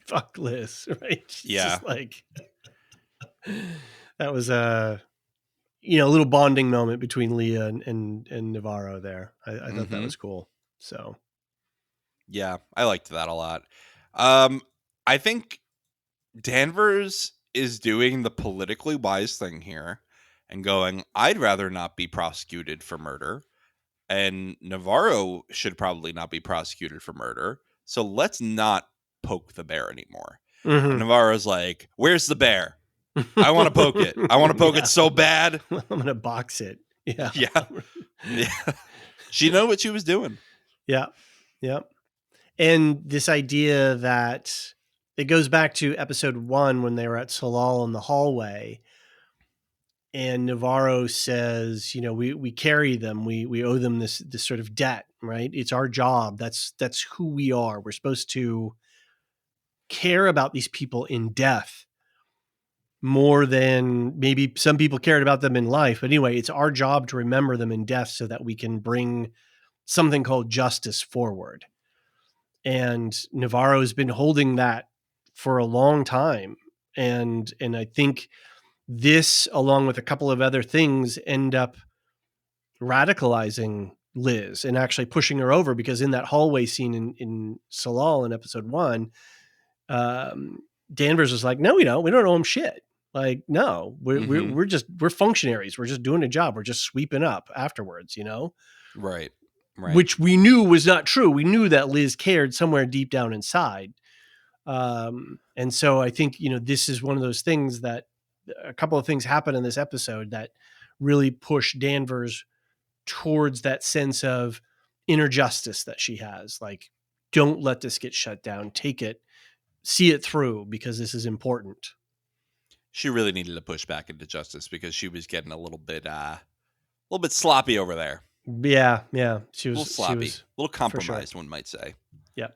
Fuck Liz, right? She's just like, that was a little bonding moment between Leah and Navarro there. I thought that was cool. So yeah, I liked that a lot. I think Danvers is doing the politically wise thing here and going, I'd rather not be prosecuted for murder, and Navarro should probably not be prosecuted for murder, so let's not poke the bear anymore. And Navarro's like, where's the bear? I want to poke it. I want to poke it so bad. I'm going to box it. Yeah. Yeah. She knew what she was doing. Yeah. Yep. And this idea that it goes back to episode 1 when they were at Solal in the hallway, and Navarro says, we carry them, we owe them this sort of debt, right? It's our job. That's who we are. We're supposed to care about these people in death more than maybe some people cared about them in life. But anyway, it's our job to remember them in death so that we can bring something called justice forward. And Navarro's been holding that for a long time. And I think this, along with a couple of other things, end up radicalizing Liz and actually pushing her over, because in that hallway scene in Solal in episode 1, Danvers was like, no, we don't owe him shit. Like, no, we're functionaries. We're just doing a job. We're just sweeping up afterwards, Right. Which we knew was not true. We knew that Liz cared somewhere deep down inside. And so I think, this is one of those things that a couple of things happen in this episode that really push Danvers towards that sense of inner justice that she has. Like, don't let this get shut down. Take it, see it through, because this is important. She really needed to push back into justice because she was getting a little bit sloppy over there. Yeah. She was a little sloppy, a little compromised, sure. One might say. Yep.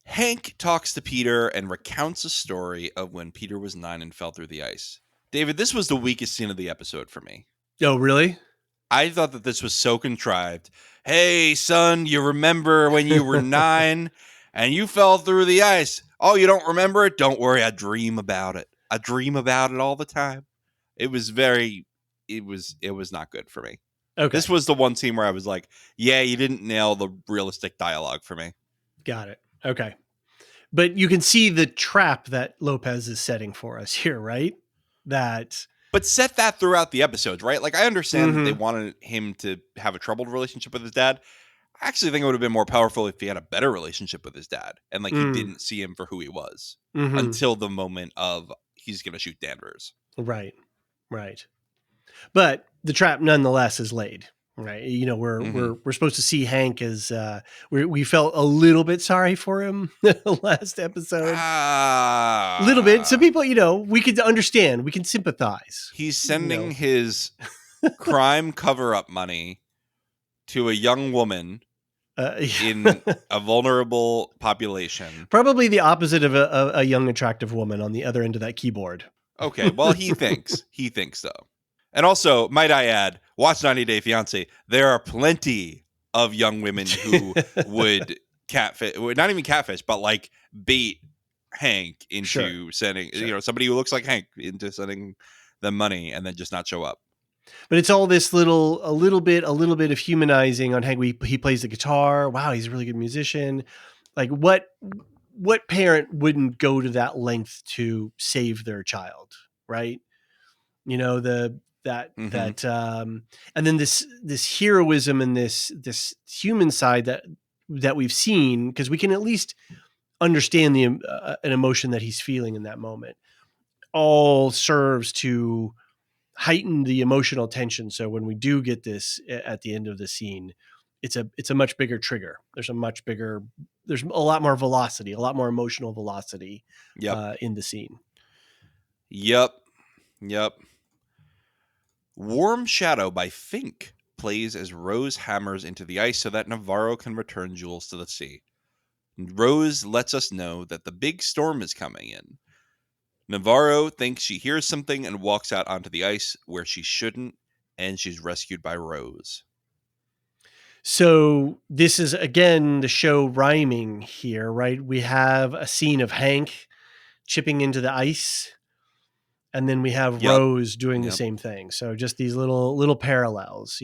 Hank talks to Peter and recounts a story of when Peter was 9 and fell through the ice. David, this was the weakest scene of the episode for me. Oh, really? I thought that this was so contrived. Hey, son, you remember when you were 9 and you fell through the ice? Oh, you don't remember it? Don't worry, I dream about it. I dream about it all the time. It was not good for me. Okay. This was the one scene where I was like, yeah, you didn't nail the realistic dialogue for me. Got it. Okay. But you can see the trap that Lopez is setting for us here, right? But set that throughout the episodes, right? Like, I understand that they wanted him to have a troubled relationship with his dad. I actually think it would have been more powerful if he had a better relationship with his dad and he didn't see him for who he was until the moment of he's going to shoot Danvers. Right. But the trap nonetheless is laid, right? We're supposed to see Hank as we felt a little bit sorry for him last episode. A little bit. So people, we can understand, we can sympathize. He's sending his crime cover-up money to a young woman in a vulnerable population. Probably the opposite of a young, attractive woman on the other end of that keyboard. Okay, well, he thinks so. And also, might I add, watch 90 Day Fiancé. There are plenty of young women who would catfish, not even catfish, but bait Hank into sending, somebody who looks like Hank into sending them money and then just not show up. But it's all this a little bit of humanizing on Hank. He plays the guitar. Wow, he's a really good musician. Like, what parent wouldn't go to that length to save their child, right? And then this heroism and this human side that we've seen, because we can at least understand an emotion that he's feeling in that moment, all serves to heighten the emotional tension. So when we do get this at the end of the scene, it's a much bigger trigger. There's a lot more velocity, a lot more emotional velocity in the scene. Yep. Warm Shadow by Fink plays as Rose hammers into the ice so that Navarro can return Jules to the sea. Rose lets us know that the big storm is coming in. Navarro thinks she hears something and walks out onto the ice where she shouldn't, and she's rescued by Rose. So this is, again, the show rhyming here, right? We have a scene of Hank chipping into the ice, and then we have Rose doing the same thing. So just these little parallels,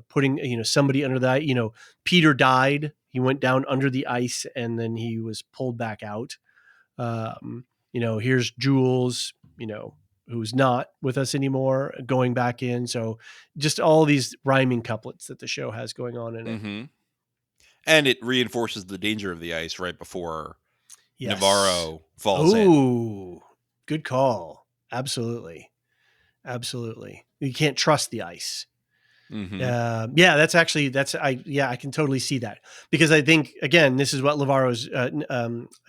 putting, somebody under the, Peter died. He went down under the ice and then he was pulled back out. Here's Jules, who's not with us anymore, going back in. So just all these rhyming couplets that the show has going on in it. And it reinforces the danger of the ice right before Navarro falls in. Ooh, good call. Absolutely. You can't trust the ice. Yeah, I can totally see that, because I think, again, this is what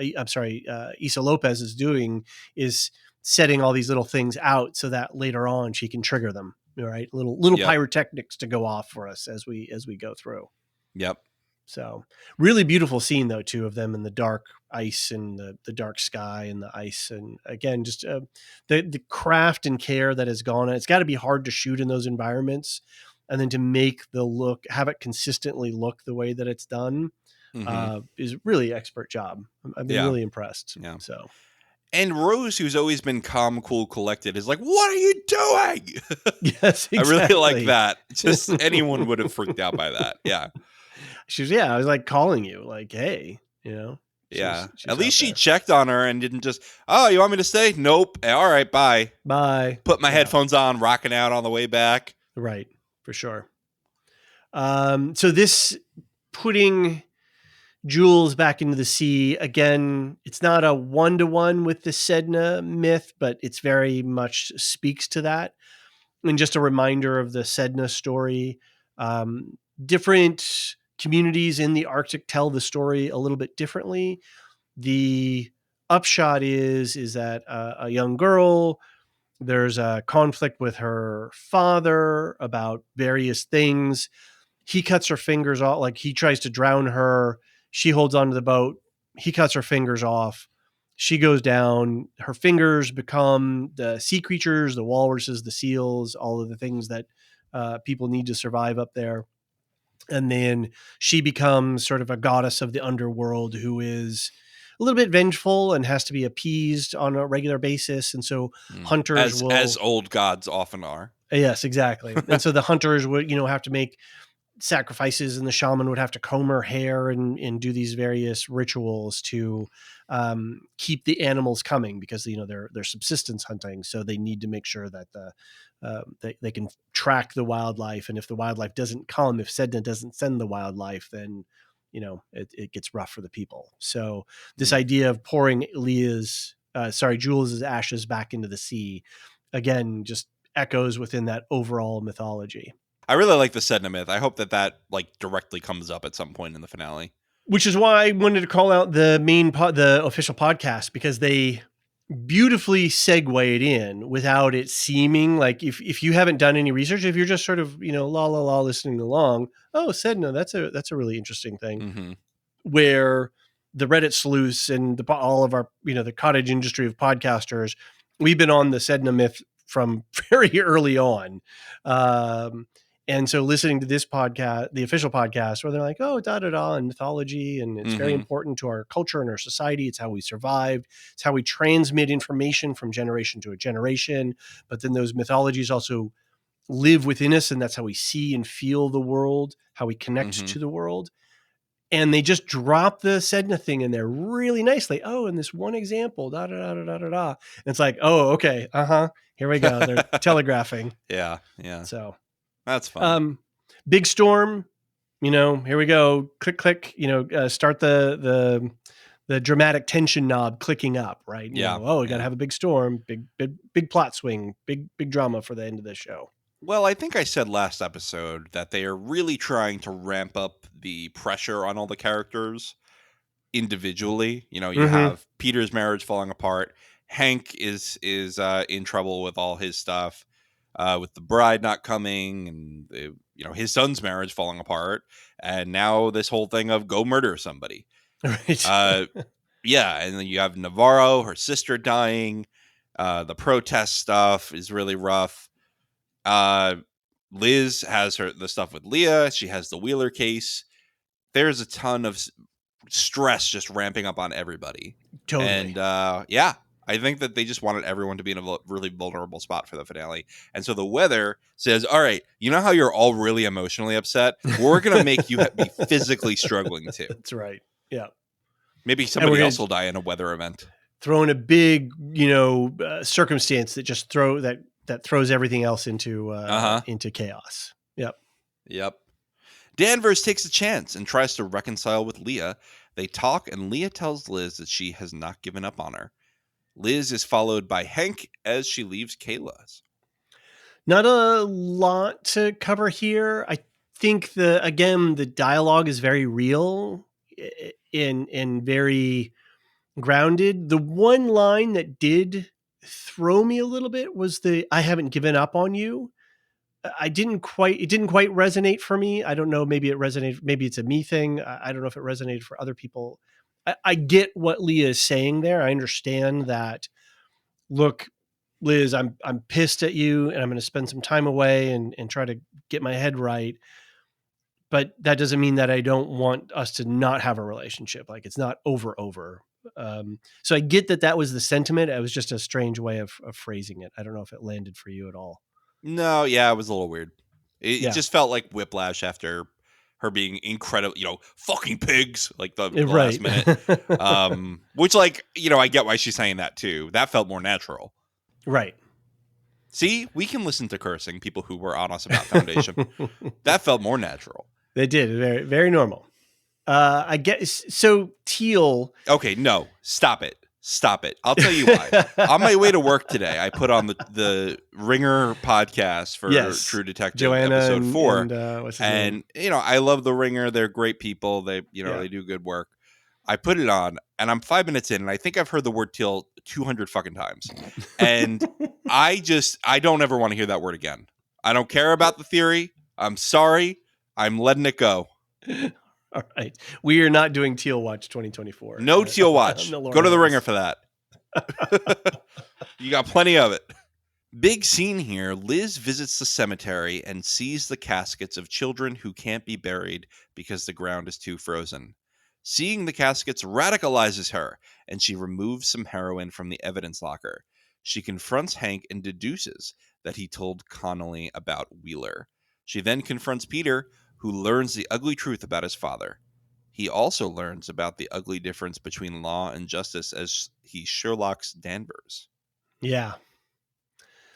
Issa Lopez is doing, is setting all these little things out so that later on she can trigger them. Right, little Yep. pyrotechnics to go off for us as we go through. Yep. So really beautiful scene, though, too, of them in the dark ice and the dark sky and the ice. And again, just the craft and care that has gone. It's got to be hard to shoot in those environments, and then to make have it consistently look the way that it's done, is really expert job. I've been really impressed. Yeah. So. And Rose, who's always been calm, cool, collected, is like, "What are you doing?" Yes, exactly. I really like that. Just anyone would have freaked out by that. Yeah. I was like calling you, like, hey, Yeah. she's At least she there. checked on her and didn't just, "Oh, you want me to stay?" Nope. All right, bye. Bye. Put my headphones on, rocking out on the way back. Right, for sure. So this putting Jules back into the sea, again, it's not a one-to-one with the Sedna myth, but it's very much speaks to that. And just a reminder of the Sedna story. Different communities in the Arctic tell the story a little bit differently. The upshot is that a young girl, there's a conflict with her father about various things. He cuts her fingers off, like he tries to drown her. She holds onto the boat. He cuts her fingers off. She goes down. Her fingers become the sea creatures, the walruses, the seals, all of the things that people need to survive up there. And then she becomes sort of a goddess of the underworld who is a little bit vengeful and has to be appeased on a regular basis. And so hunters as old gods often are. Yes, exactly. And so the hunters would, have to make sacrifices, and the shaman would have to comb her hair and do these various rituals to keep the animals coming, because they're subsistence hunting, so they need to make sure that they can track the wildlife, and if the wildlife doesn't come, if Sedna doesn't send the wildlife, then it gets rough for the people. So this idea of pouring Jules's ashes back into the sea, again, just echoes within that overall mythology. I really like the Sedna myth. I hope that like directly comes up at some point in the finale. Which is why I wanted to call out the the official podcast, because they beautifully segue it in without it seeming like, if you haven't done any research, if you're just sort of, la la la listening along, oh, Sedna, that's a really interesting thing. Where the Reddit sleuths and all of our, the cottage industry of podcasters, we've been on the Sedna myth from very early on. And so listening to this podcast, the official podcast, where they're like, oh, and mythology, and it's very important to our culture and our society. It's how we survived. It's how we transmit information from generation to a generation. But then those mythologies also live within us, and that's how we see and feel the world, how we connect to the world. And they just drop the Sedna thing in there really nicely. Oh, and this one example, And it's like, oh, okay. Here we go. They're telegraphing. Yeah. So that's fun. Big storm, here we go. Click, click, start the dramatic tension knob clicking up, right? We got to have a big storm, big plot swing, big drama for the end of the show. Well, I think I said last episode that they are really trying to ramp up the pressure on all the characters individually. You have Peter's marriage falling apart. Hank is in trouble with all his stuff, with the bride not coming, and his son's marriage falling apart, and now this whole thing of go murder somebody. Right. Yeah, and then you have Navarro, her sister dying. The protest stuff is really rough. Liz has the stuff with Leah. She has the Wheeler case. There's a ton of stress just ramping up on everybody. Totally. And I think that they just wanted everyone to be in a really vulnerable spot for the finale. And so the weather says, all right, you know how you're all really emotionally upset? We're going to make you be physically struggling too. That's right. Yeah. Maybe somebody else will die in a weather event. Throw in a big, circumstance that just throws everything else into chaos. Yep. Danvers takes a chance and tries to reconcile with Leah. They talk, and Leah tells Liz that she has not given up on her. Liz is followed by Hank as she leaves Kayla's. Not a lot to cover here. I think the dialogue is very real and very grounded. The one line that did throw me a little bit was the "I haven't given up on you." It didn't quite resonate for me. I don't know. Maybe it resonated. Maybe it's a me thing. I don't know if it resonated for other people. I get what Leah is saying there. I understand that. Look, Liz, I'm pissed at you, and I'm going to spend some time away and try to get my head right. But that doesn't mean that I don't want us to not have a relationship. Like, it's not over. So I get that was the sentiment. It was just a strange way of phrasing it. I don't know if it landed for you at all. No, yeah, it was a little weird. It Yeah. just felt like whiplash after her being incredible, fucking pigs, like the Right. last minute. Which, like, I get why she's saying that too. That felt more natural. Right. See, we can listen to cursing, people who were on us about Foundation. That felt more natural. They did. Very, very normal. I guess so. Teal. Okay, no, stop it. I'll tell you why. On my way to work today, I put on the Ringer podcast for True Detective Joanna episode 4. And what's his name? I love the Ringer. They're great people. They do good work. I put it on, and I'm 5 minutes in, and I think I've heard the word teal 200 fucking times. And I don't ever want to hear that word again. I don't care about the theory. I'm sorry. I'm letting it go. All right. We are not doing Teal Watch 2024. No Teal Watch. Go to the Ringer for that. You got plenty of it. Big scene here. Liz visits the cemetery and sees the caskets of children who can't be buried because the ground is too frozen. Seeing the caskets radicalizes her, and she removes some heroin from the evidence locker. She confronts Hank and deduces that he told Connolly about Wheeler. She then confronts Peter, who learns the ugly truth about his father. He also learns about the ugly difference between law and justice as he Sherlock's Danvers. Yeah.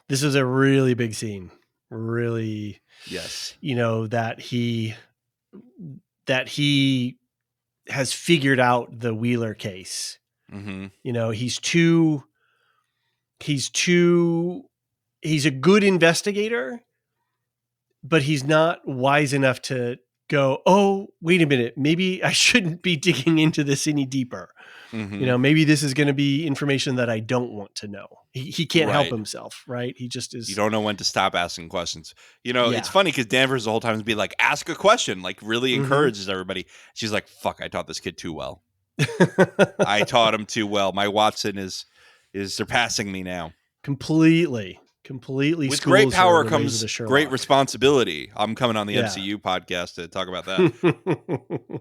This is a really big scene. Really. Yes. That he has figured out the Wheeler case. Mm-hmm. He's a good investigator, but he's not wise enough to go, oh, wait a minute, maybe I shouldn't be digging into this any deeper. Mm-hmm. Maybe this is going to be information that I don't want to know. He can't help himself, right? He just is. You don't know when to stop asking questions. It's funny because Danvers the whole time would be like, ask a question, like really encourages everybody. She's like, fuck, I taught this kid too well. I taught him too well. My Watson is surpassing me now. Completely. With great power comes great responsibility. I'm coming on the MCU podcast to talk about that.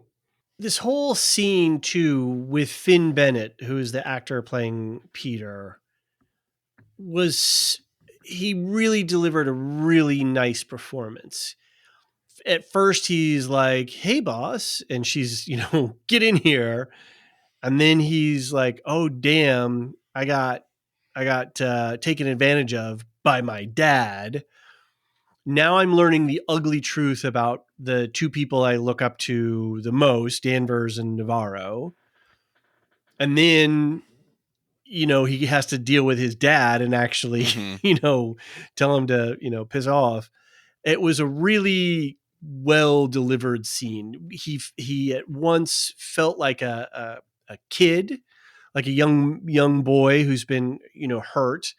This whole scene too with Finn Bennett, who is the actor playing Peter, he really delivered a really nice performance. At first he's like, hey boss, and she's, get in here. And then he's like, oh damn, I got taken advantage of by my dad. Now I'm learning the ugly truth about the two people I look up to the most, Danvers and Navarro. And then, he has to deal with his dad and actually, tell him to, piss off. It was a really well delivered scene. He at once felt like a kid, like a young boy who's been, hurt.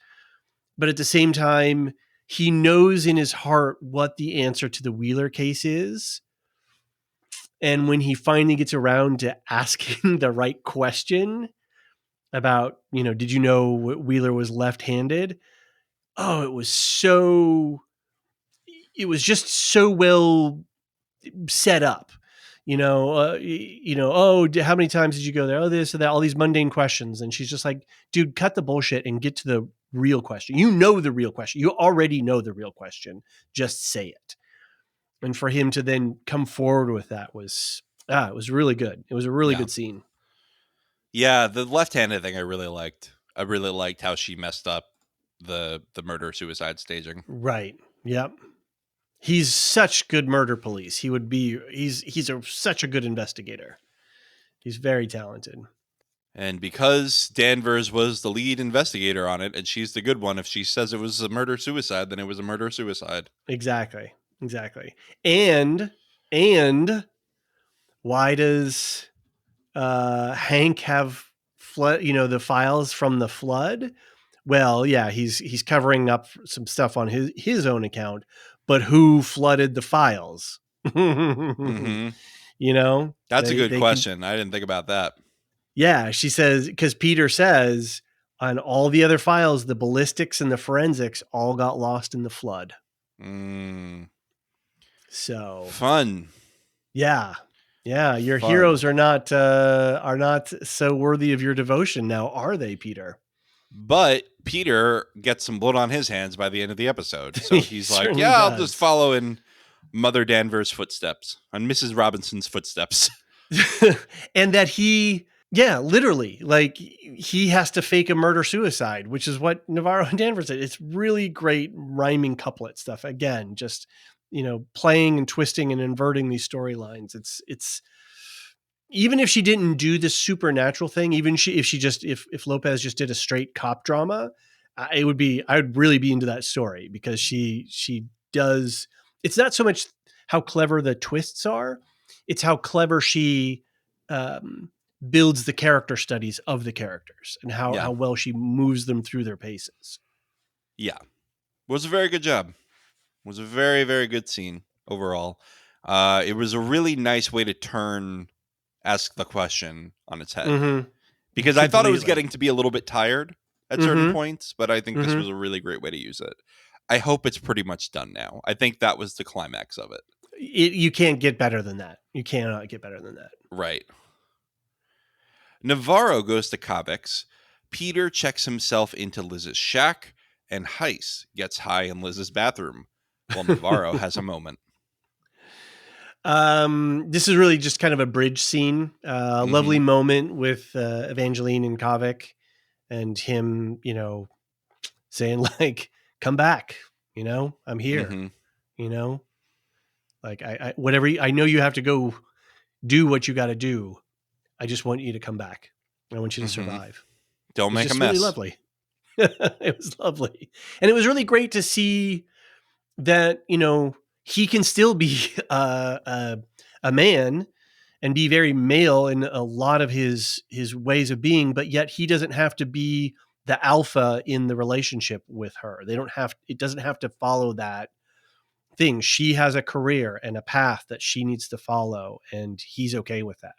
But at the same time, he knows in his heart what the answer to the Wheeler case is. And when he finally gets around to asking the right question about, did you know Wheeler was left-handed? Oh, it was just so well set up. How many times did you go there? Oh, this or that, all these mundane questions. And she's just like, dude, cut the bullshit and get to the real question. The real question. You already know the real question. Just say it. And for him to then come forward with that was, it was really good. It was a really good scene. Yeah, the left-handed thing I really liked. I really liked how she messed up the murder-suicide staging. Right. Yep. He's such good murder police. He's such a good investigator. He's very talented. And because Danvers was the lead investigator on it, and she's the good one, if she says it was a murder-suicide, then it was a murder-suicide. Exactly. And why does Hank have flood? The files from the flood. Well, yeah, he's covering up some stuff on his own account, but who flooded the files? Mm-hmm. That's a good They can. question. I didn't think about that. Yeah, she says, because Peter says on all the other files, the ballistics and the forensics all got lost in the flood. So fun. Yeah. Your Fun. heroes are not so worthy of your devotion now, are they, Peter? But Peter gets some blood on his hands by the end of the episode. So he's like, yeah, does. I'll just follow in Mother Danvers' footsteps, on Mrs. Robinson's footsteps. And that literally, like, he has to fake a murder-suicide, which is what Navarro and Danvers did. It's really great rhyming couplet stuff. Again, just, playing and twisting and inverting these storylines. It's even if she didn't do the supernatural thing, even if Lopez just did a straight cop drama, I would really be into that story, because she does. It's not so much how clever the twists are, it's how clever she builds the character studies of the characters, and how well she moves them through their paces. Yeah, it was a very good job. It was a very, very good scene overall. It was a really nice way to ask the question on its head. Mm-hmm. Because I thought it was getting to be a little bit tired at certain points, but I think this was a really great way to use it. I hope it's pretty much done now. I think that was the climax of it. You can't get better than that. You cannot get better than that. Right. Navarro goes to Kavek's. Peter checks himself into Liz's shack, and Heiss gets high in Liz's bathroom, while Navarro has a moment. This is really just kind of a bridge scene. Lovely moment with Evangeline and Kavek, and him, saying, like, come back, I'm here, like, I whatever, I know you have to go do what you got to do. I just want you to come back. I want you to survive. Don't make a mess. Really lovely. It was lovely. And it was really great to see that, he can still be a man and be very male in a lot of his ways of being, but yet he doesn't have to be the alpha in the relationship with her. It doesn't have to follow that thing. She has a career and a path that she needs to follow, and he's okay with that.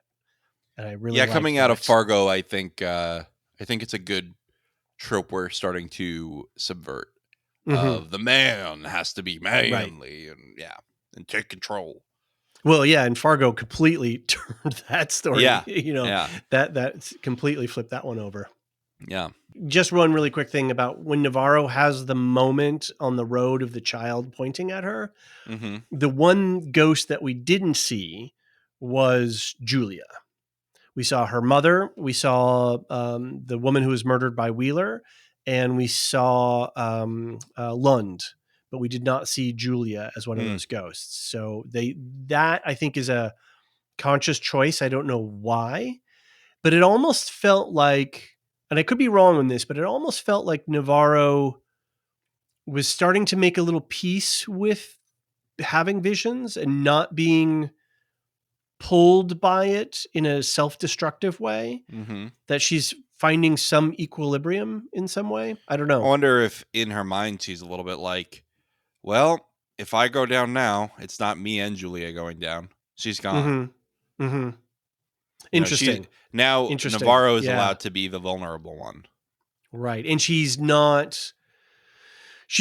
And I really coming out of Fargo, I think it's a good trope we're starting to subvert. Of the man has to be manly, and take control. Well, yeah, and Fargo completely turned that story. That completely flipped that one over. Yeah. Just one really quick thing about when Navarro has the moment on the road of the child pointing at her. Mm-hmm. The one ghost that we didn't see was Julia. We saw her mother. We saw the woman who was murdered by Wheeler, and we saw Lund, but we did not see Julia as one of those ghosts. So that I think is a conscious choice. I don't know why, but it almost felt like, and I could be wrong on this, but it almost felt like Navarro was starting to make a little peace with having visions and not being pulled by it in a self-destructive way, that she's finding some equilibrium in some way. I don't know. I wonder if in her mind she's a little bit like, well, if I go down now, it's not me and Julia going down. She's gone. Interesting. Interesting. Navarro is allowed to be the vulnerable one. Right. And she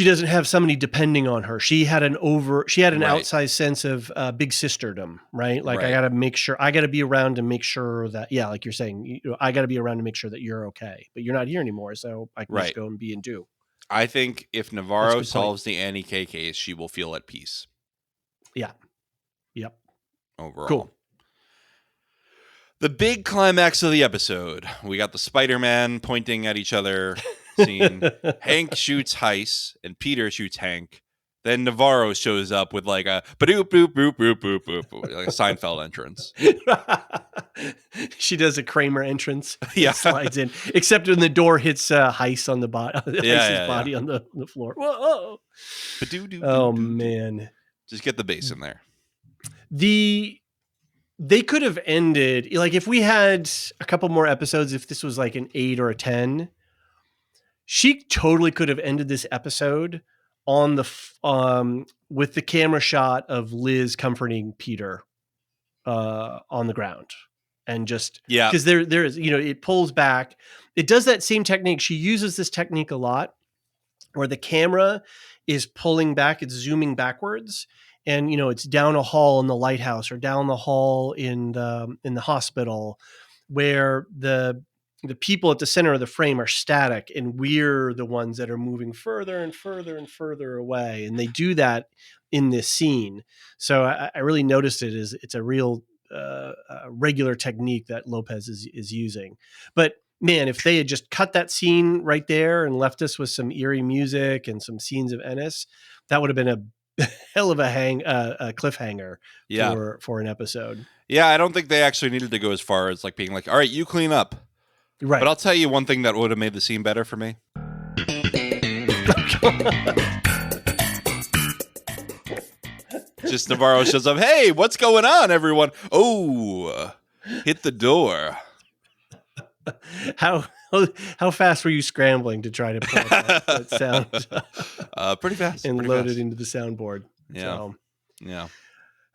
doesn't have somebody depending on her. She had an outsized sense of big sisterdom, right? Like, I got to make sure, I got to be around to make sure that, like you're saying, I got to be around to make sure that you're okay, but you're not here anymore. So I can just go and be and do. I think if Navarro solves the Annie K case, she will feel at peace. Yeah. Yep. Overall. Cool. The big climax of the episode. We got the Spider-Man pointing at each other scene. Hank shoots Heiss and Peter shoots Hank. Then Navarro shows up with like a ba-doop, boop, boop, boop, boop, boop, boop, like a Seinfeld entrance. She does a Kramer entrance. Yeah. Slides in, except when the door hits Heiss on the Heiss's body on the floor. Whoa! Oh man! Just get the bass in there. They could have ended, like, if we had a couple more episodes, if this was like an 8 or a 10, she totally could have ended this episode on the with the camera shot of Liz comforting Peter on the ground, and just because there is, it pulls back. It does that same technique. She uses this technique a lot, where the camera is pulling back, it's zooming backwards, and it's down a hall in the lighthouse or down the hall in the hospital, where the people at the center of the frame are static, and we're the ones that are moving further and further and further away. And they do that in this scene. So I really noticed it as it's a real regular technique that Lopez is using. But man, if they had just cut that scene right there and left us with some eerie music and some scenes of Ennis, that would have been a hell of a cliffhanger for an episode. Yeah, I don't think they actually needed to go as far as like being like, all right, you clean up. Right. But I'll tell you one thing that would have made the scene better for me. Just Navarro shows up. Hey, what's going on, everyone? Oh, hit the door. How fast were you scrambling to try to pull that sound? Pretty fast. And pretty load fast. it into the soundboard. Yeah. So, yeah.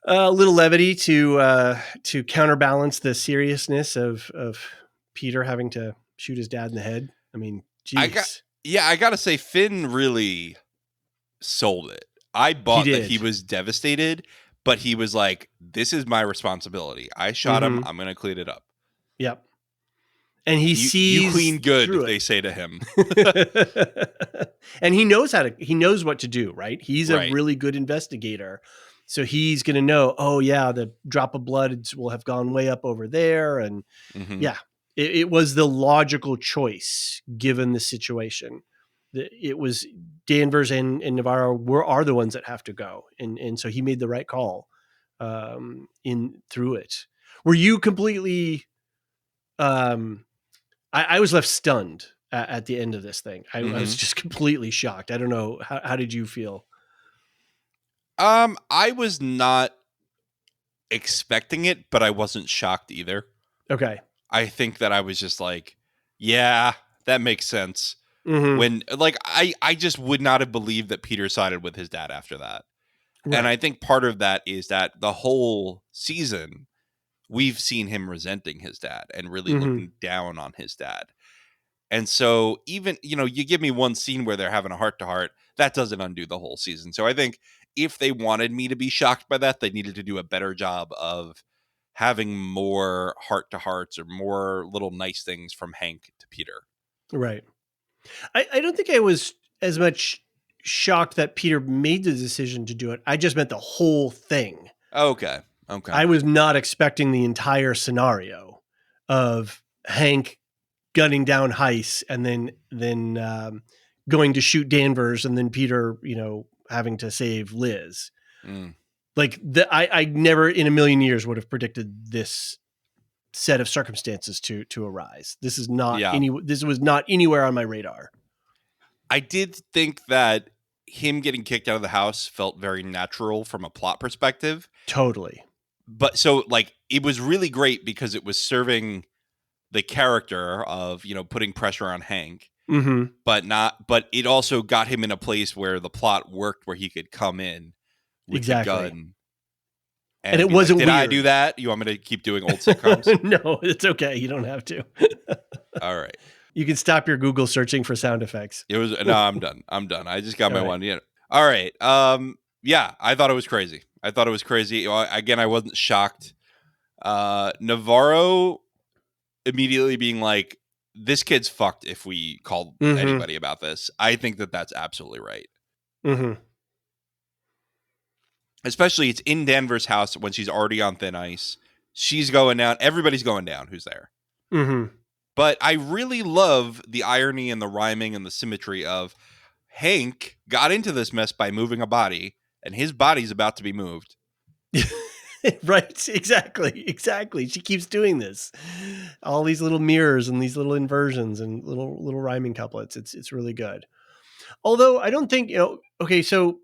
A little levity to counterbalance the seriousness of Peter having to shoot his dad in the head. I mean, geez. I gotta say, Finn really sold it. I bought that he was devastated, but he was like, "This is my responsibility. I shot him. I'm gonna clean it up." Yep. And he sees you clean good, they say to him. And he knows what to do, right? He's a really good investigator. So he's going to know, oh yeah, the drop of blood will have gone way up over there. And it was the logical choice given the situation. It was Danvers and Navarro are the ones that have to go. And so he made the right call through it. Were you completely... I was left stunned at the end of this thing. I was just completely shocked. I don't know. How did you feel? I was not expecting it, but I wasn't shocked either. Okay. I think that I was just like, yeah, that makes sense. When like I just would not have believed that Peter sided with his dad after that. Right. And I think part of that is that the whole season we've seen him resenting his dad and really looking down on his dad. And so even, you give me one scene where they're having a heart-to-heart, that doesn't undo the whole season. So I think if they wanted me to be shocked by that, they needed to do a better job of having more heart-to-hearts or more little nice things from Hank to Peter. Right. I don't think I was as much shocked that Peter made the decision to do it. I just meant the whole thing. Okay. I was not expecting the entire scenario of Hank gunning down Heiss and then going to shoot Danvers and then Peter, having to save Liz. Like I never in a million years would have predicted this set of circumstances to arise. This is not this was not anywhere on my radar. I did think that him getting kicked out of the house felt very natural from a plot perspective. Totally. But so like it was really great because it was serving the character of, putting pressure on Hank, but it also got him in a place where the plot worked, where he could come in with the gun. And it wasn't like, Did weird. I do that? You want me to keep doing old sitcoms? No, it's okay. You don't have to. All right. You can stop your Google searching for sound effects. I'm done. I just got my one. Yeah. All right. I thought it was crazy. Again, I wasn't shocked. Navarro immediately being like, this kid's fucked if we call anybody about this. I think that that's absolutely right. Especially it's in Danvers' house when she's already on thin ice. She's going down. Everybody's going down who's there. But I really love the irony and the rhyming and the symmetry of Hank got into this mess by moving a body, and his body's about to be moved. Right. Exactly. She keeps doing this. All these little mirrors and these little inversions and little rhyming couplets. It's really good. Although I don't think, okay, so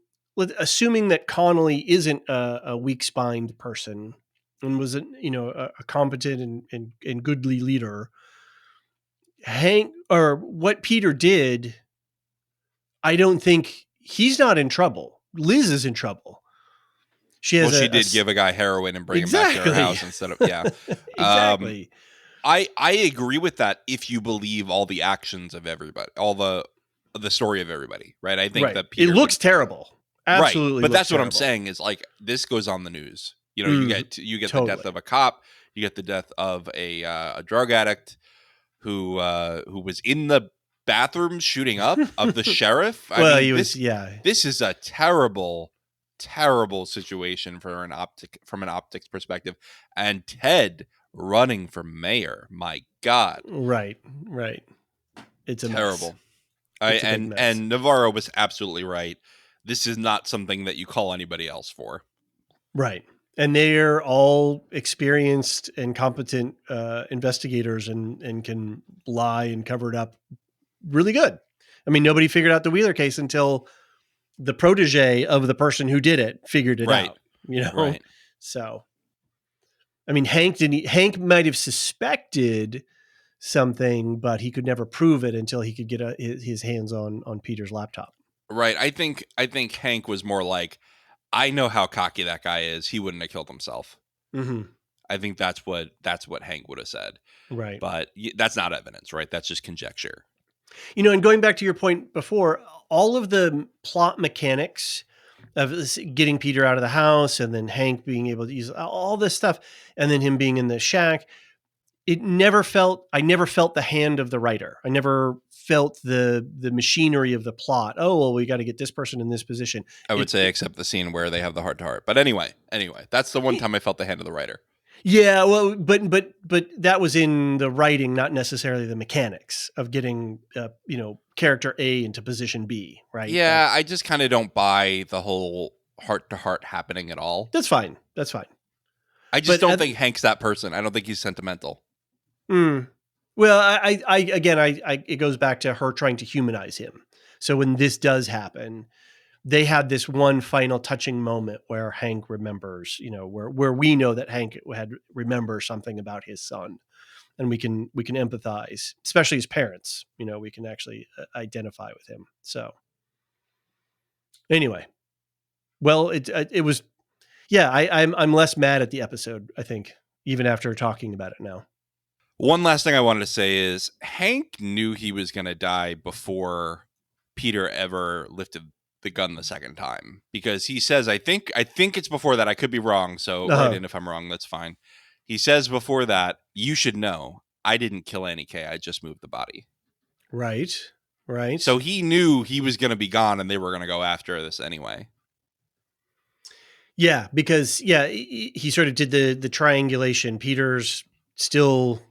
assuming that Connolly isn't a weak-spined person and was a competent and goodly leader, Hank, or what Peter did, I don't think he's not in trouble. Liz is in trouble. She did give a guy heroin and bring him back to her house instead of, yeah. Exactly. I agree with that if you believe all the actions of everybody, all the story of everybody, right? I think that Peter, it looks terrible. Absolutely. Right. But that's what terrible. I'm saying is like, this goes on the news. You get totally. the death of a cop, you get the death of a drug addict who was in the bathroom shooting up of the sheriff. This is a terrible situation from an optics perspective. And Ted running for mayor, my God. Right. It's terrible. Mess. And Navarro was absolutely right. This is not something that you call anybody else for. Right. And they're all experienced and competent investigators and can lie and cover it up really good. I mean, nobody figured out the Wheeler case until the protege of the person who did it figured it out. Right. So, I mean, Hank might have suspected something, but he could never prove it until he could get his hands on Peter's laptop. Right. I think Hank was more like, I know how cocky that guy is. He wouldn't have killed himself. Mm-hmm. I think that's what Hank would have said. Right. But that's not evidence, right? That's just conjecture. And going back to your point before, all of the plot mechanics of getting Peter out of the house and then Hank being able to use all this stuff and then him being in the shack, I never felt the hand of the writer. I never felt the machinery of the plot. Oh, well, we got to get this person in this position. I would say except the scene where they have the heart-to-heart. But anyway, that's the one time I felt the hand of the writer. Yeah, well, but that was in the writing, not necessarily the mechanics of getting character A into position B, right? Yeah, I just kind of don't buy the whole heart-to-heart happening at all. That's fine. I just don't think Hank's that person. I don't think he's sentimental. Well, I it goes back to her trying to humanize him. So when this does happen, they had this one final touching moment where Hank remembers, where we know that Hank remembers something about his son, and we can empathize, especially as parents. We can actually identify with him. So anyway, well, it was, yeah. I'm less mad at the episode, I think, even after talking about it now. One last thing I wanted to say is Hank knew he was going to die before Peter ever lifted the gun the second time, because he says, I think it's before that. I could be wrong. So write in if I'm wrong. That's fine. He says before that, you should know I didn't kill Annie K. I just moved the body. Right. So he knew he was going to be gone and they were going to go after this anyway. Yeah, because he sort of did the triangulation. Peter's still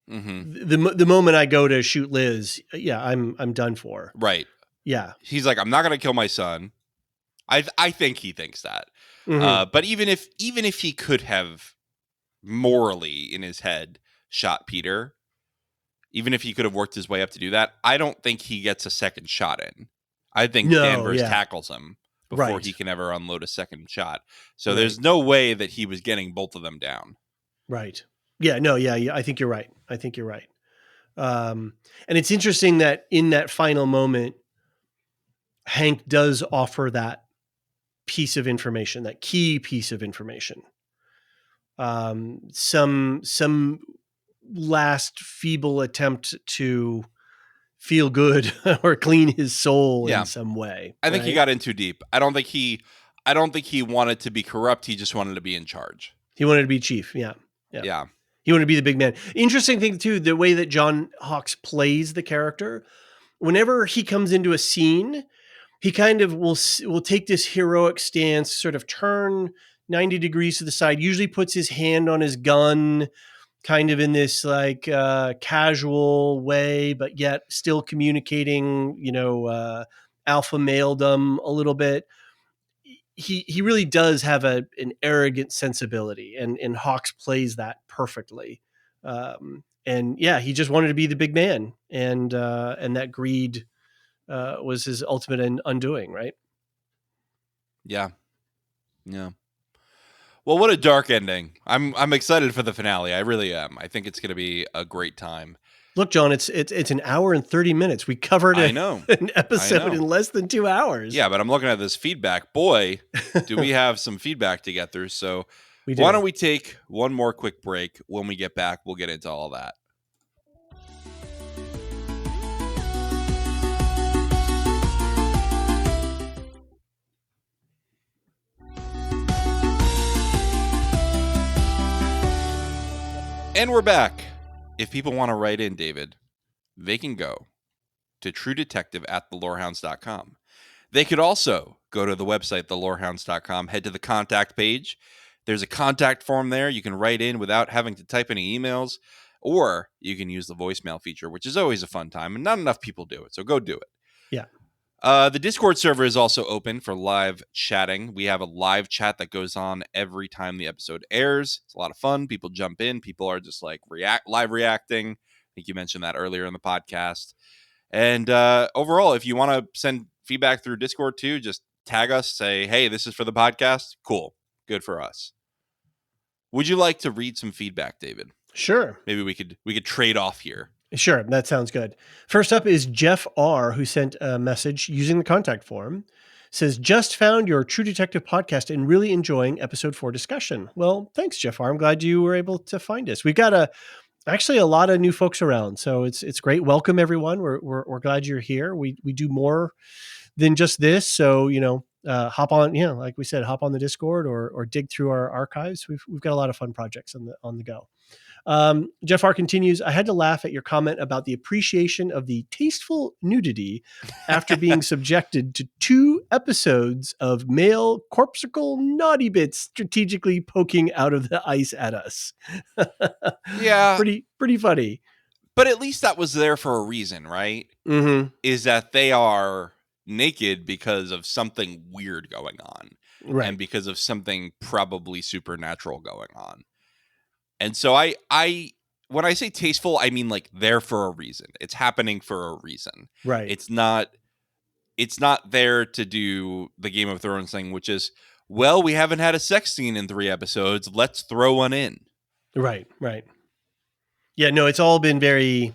the moment I go to shoot Liz. Yeah, I'm done for. Right. Yeah. He's like, I'm not going to kill my son. I think he thinks that. But even if he could have morally in his head shot Peter, even if he could have worked his way up to do that, I don't think he gets a second shot in. I think Danvers tackles him before he can ever unload a second shot. So there's no way that he was getting both of them down. Right. Yeah. No. Yeah. I think you're right. And it's interesting that in that final moment, Hank does offer that piece of information, that key piece of information. Some last feeble attempt to feel good or clean his soul in some way. I think he got in too deep. I don't think he wanted to be corrupt. He just wanted to be in charge. He wanted to be chief. Yeah. He wanted to be the big man. Interesting thing too, the way that John Hawkes plays the character. Whenever he comes into a scene, he kind of will take this heroic stance, sort of turn 90 degrees to the side, usually puts his hand on his gun, kind of in this like casual way, but yet still communicating, alpha maledom a little bit. He really does have an arrogant sensibility, and Hawks plays that perfectly. And yeah, he just wanted to be the big man, and that greed was his ultimate undoing, right? Yeah. Well, what a dark ending. I'm excited for the finale. I really am. I think it's going to be a great time. Look, John, it's an hour and 30 minutes. We covered I know. an episode in less than 2 hours. Yeah, but I'm looking at this feedback. Boy, do we have some feedback to get through. So why don't we take one more quick break? When we get back, we'll get into all that. And we're back. If people want to write in, David, they can go to truedetective@thelorehounds.com. They could also go to the website, thelorehounds.com, head to the contact page. There's a contact form there. You can write in without having to type any emails, or you can use the voicemail feature, which is always a fun time, and not enough people do it, so go do it. Yeah. The Discord server is also open for live chatting. We have a live chat that goes on every time the episode airs. It's a lot of fun. People jump in. People are just like live reacting. I think you mentioned that earlier in the podcast. And overall, if you want to send feedback through Discord too, just tag us, say, hey, this is for the podcast. Cool. Good for us. Would you like to read some feedback, David? Sure. Maybe we could trade off here. Sure, that sounds good. First up is Jeff R., who sent a message using the contact form. Says, just found your True Detective podcast and really enjoying episode 4 discussion. Well, thanks, Jeff R. I'm glad you were able to find us. We've got actually a lot of new folks around, so it's great. Welcome, everyone. We're glad you're here. We do more than just this, so hop on. Like we said, hop on the Discord or dig through our archives. We've got a lot of fun projects on the go. Jeff R. continues, I had to laugh at your comment about the appreciation of the tasteful nudity after being subjected to 2 episodes of male corpuscle naughty bits strategically poking out of the ice at us. Yeah. Pretty funny. But at least that was there for a reason, right? Mm-hmm. Is that they are naked because of something weird going on. Right. And because of something probably supernatural going on. And so I when I say tasteful, I mean like there for a reason. It's happening for a reason. Right. It's not there to do the Game of Thrones thing, which is, well, we haven't had a sex scene in 3 episodes. Let's throw one in. Right. Yeah, no, it's all been very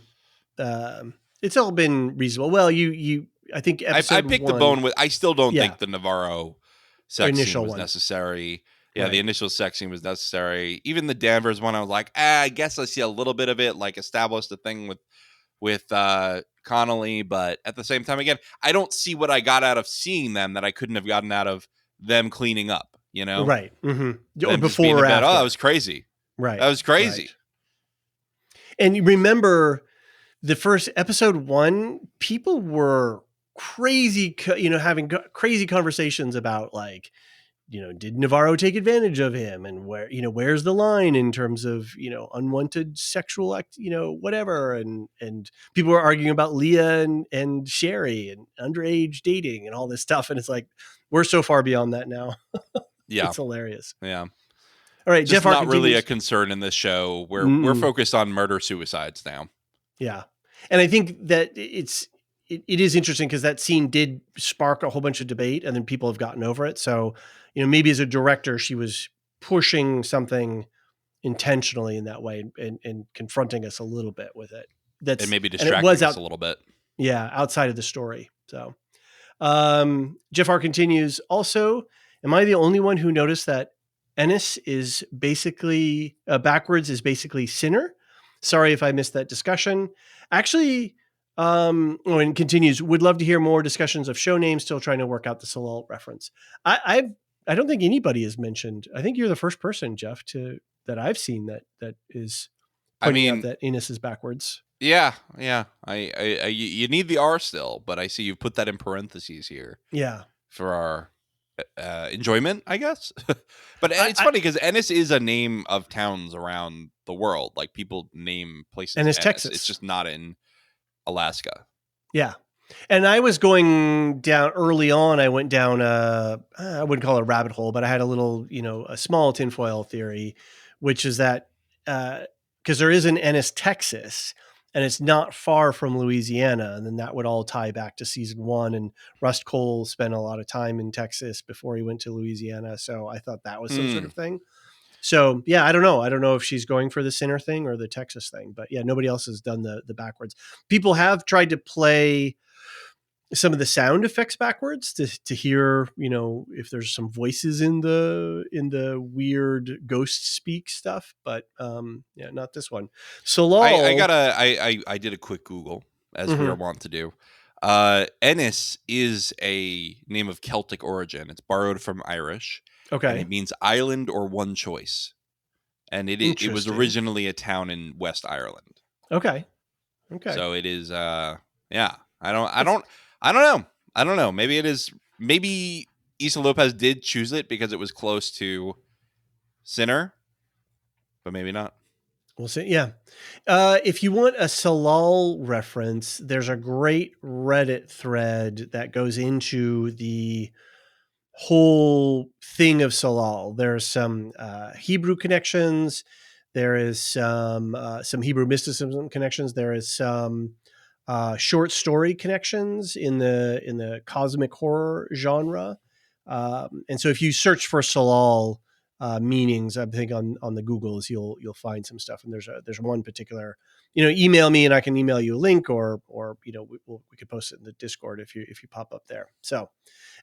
it's all been reasonable. Well, I think episode I picked 1, the bone with I still don't think the Navarro sex scene was one. necessary. Yeah, right. The initial sex scene was necessary. Even the Danvers one, I was like, I guess I see a little bit of it, like established a thing with Connolly, but at the same time, again, I don't see what I got out of seeing them that I couldn't have gotten out of them cleaning up, Right. Mm-hmm. Or before or after. Oh, that was crazy. Right. That was crazy. Right. And you remember the first episode 1, people were crazy, having crazy conversations about like, did Navarro take advantage of him, and where's the line in terms of, unwanted sexual act, whatever. And people were arguing about Leah and Sherry and underage dating and all this stuff. And it's like, we're so far beyond that now. Yeah. It's hilarious. Yeah. All right. Just Jeff not really a concern in this show. We're focused on murder suicides now. Yeah. And I think that it is interesting because that scene did spark a whole bunch of debate, and then people have gotten over it. So, maybe as a director, she was pushing something intentionally in that way and confronting us a little bit with it. And maybe distracting us a little bit. Yeah, outside of the story. So, Jeff R. continues, also, am I the only one who noticed that Ennis is basically backwards is basically sinner? Sorry if I missed that discussion. Actually, and continues, would love to hear more discussions of show names, still trying to work out the Salalt reference. I don't think anybody has mentioned. I think you're the first person, Jeff, that I've seen that is pointing out that Ennis is backwards. Yeah. I you need the R still, but I see you've put that in parentheses here. Yeah. For our enjoyment, I guess. But it's funny because Ennis is a name of towns around the world. Like people name places. Ennis, Texas. It's just not in Alaska. Yeah. And I was going down early on. I went down I wouldn't call it a rabbit hole, but I had a little, a small tinfoil theory, which is that because there is an Ennis, Texas, and it's not far from Louisiana, and then that would all tie back to season 1. And Rust Cole spent a lot of time in Texas before he went to Louisiana, so I thought that was some sort of thing. So yeah, I don't know. I don't know if she's going for the Sinner thing or the Texas thing, but yeah, nobody else has done the backwards. People have tried to play some of the sound effects backwards to hear, if there's some voices in the weird ghost speak stuff, but yeah, not this one. So I did a quick Google, as we are wont to do. Ennis is a name of Celtic origin. It's borrowed from Irish. Okay. And it means island or one choice. And it was originally a town in West Ireland. Okay. So it is yeah. I don't know. Maybe it is. Maybe Issa Lopez did choose it because it was close to Sinner, but maybe not. We'll see. Yeah. If you want a Salal reference, there's a great Reddit thread that goes into the whole thing of Salal. There's some Hebrew connections. There is some Hebrew mysticism connections. There is some short story connections in the cosmic horror genre. And so if you search for Salal meanings, I think on the Googles, you'll find some stuff. And there's one particular, email me and I can email you a link, or we could post it in the Discord if you pop up there. So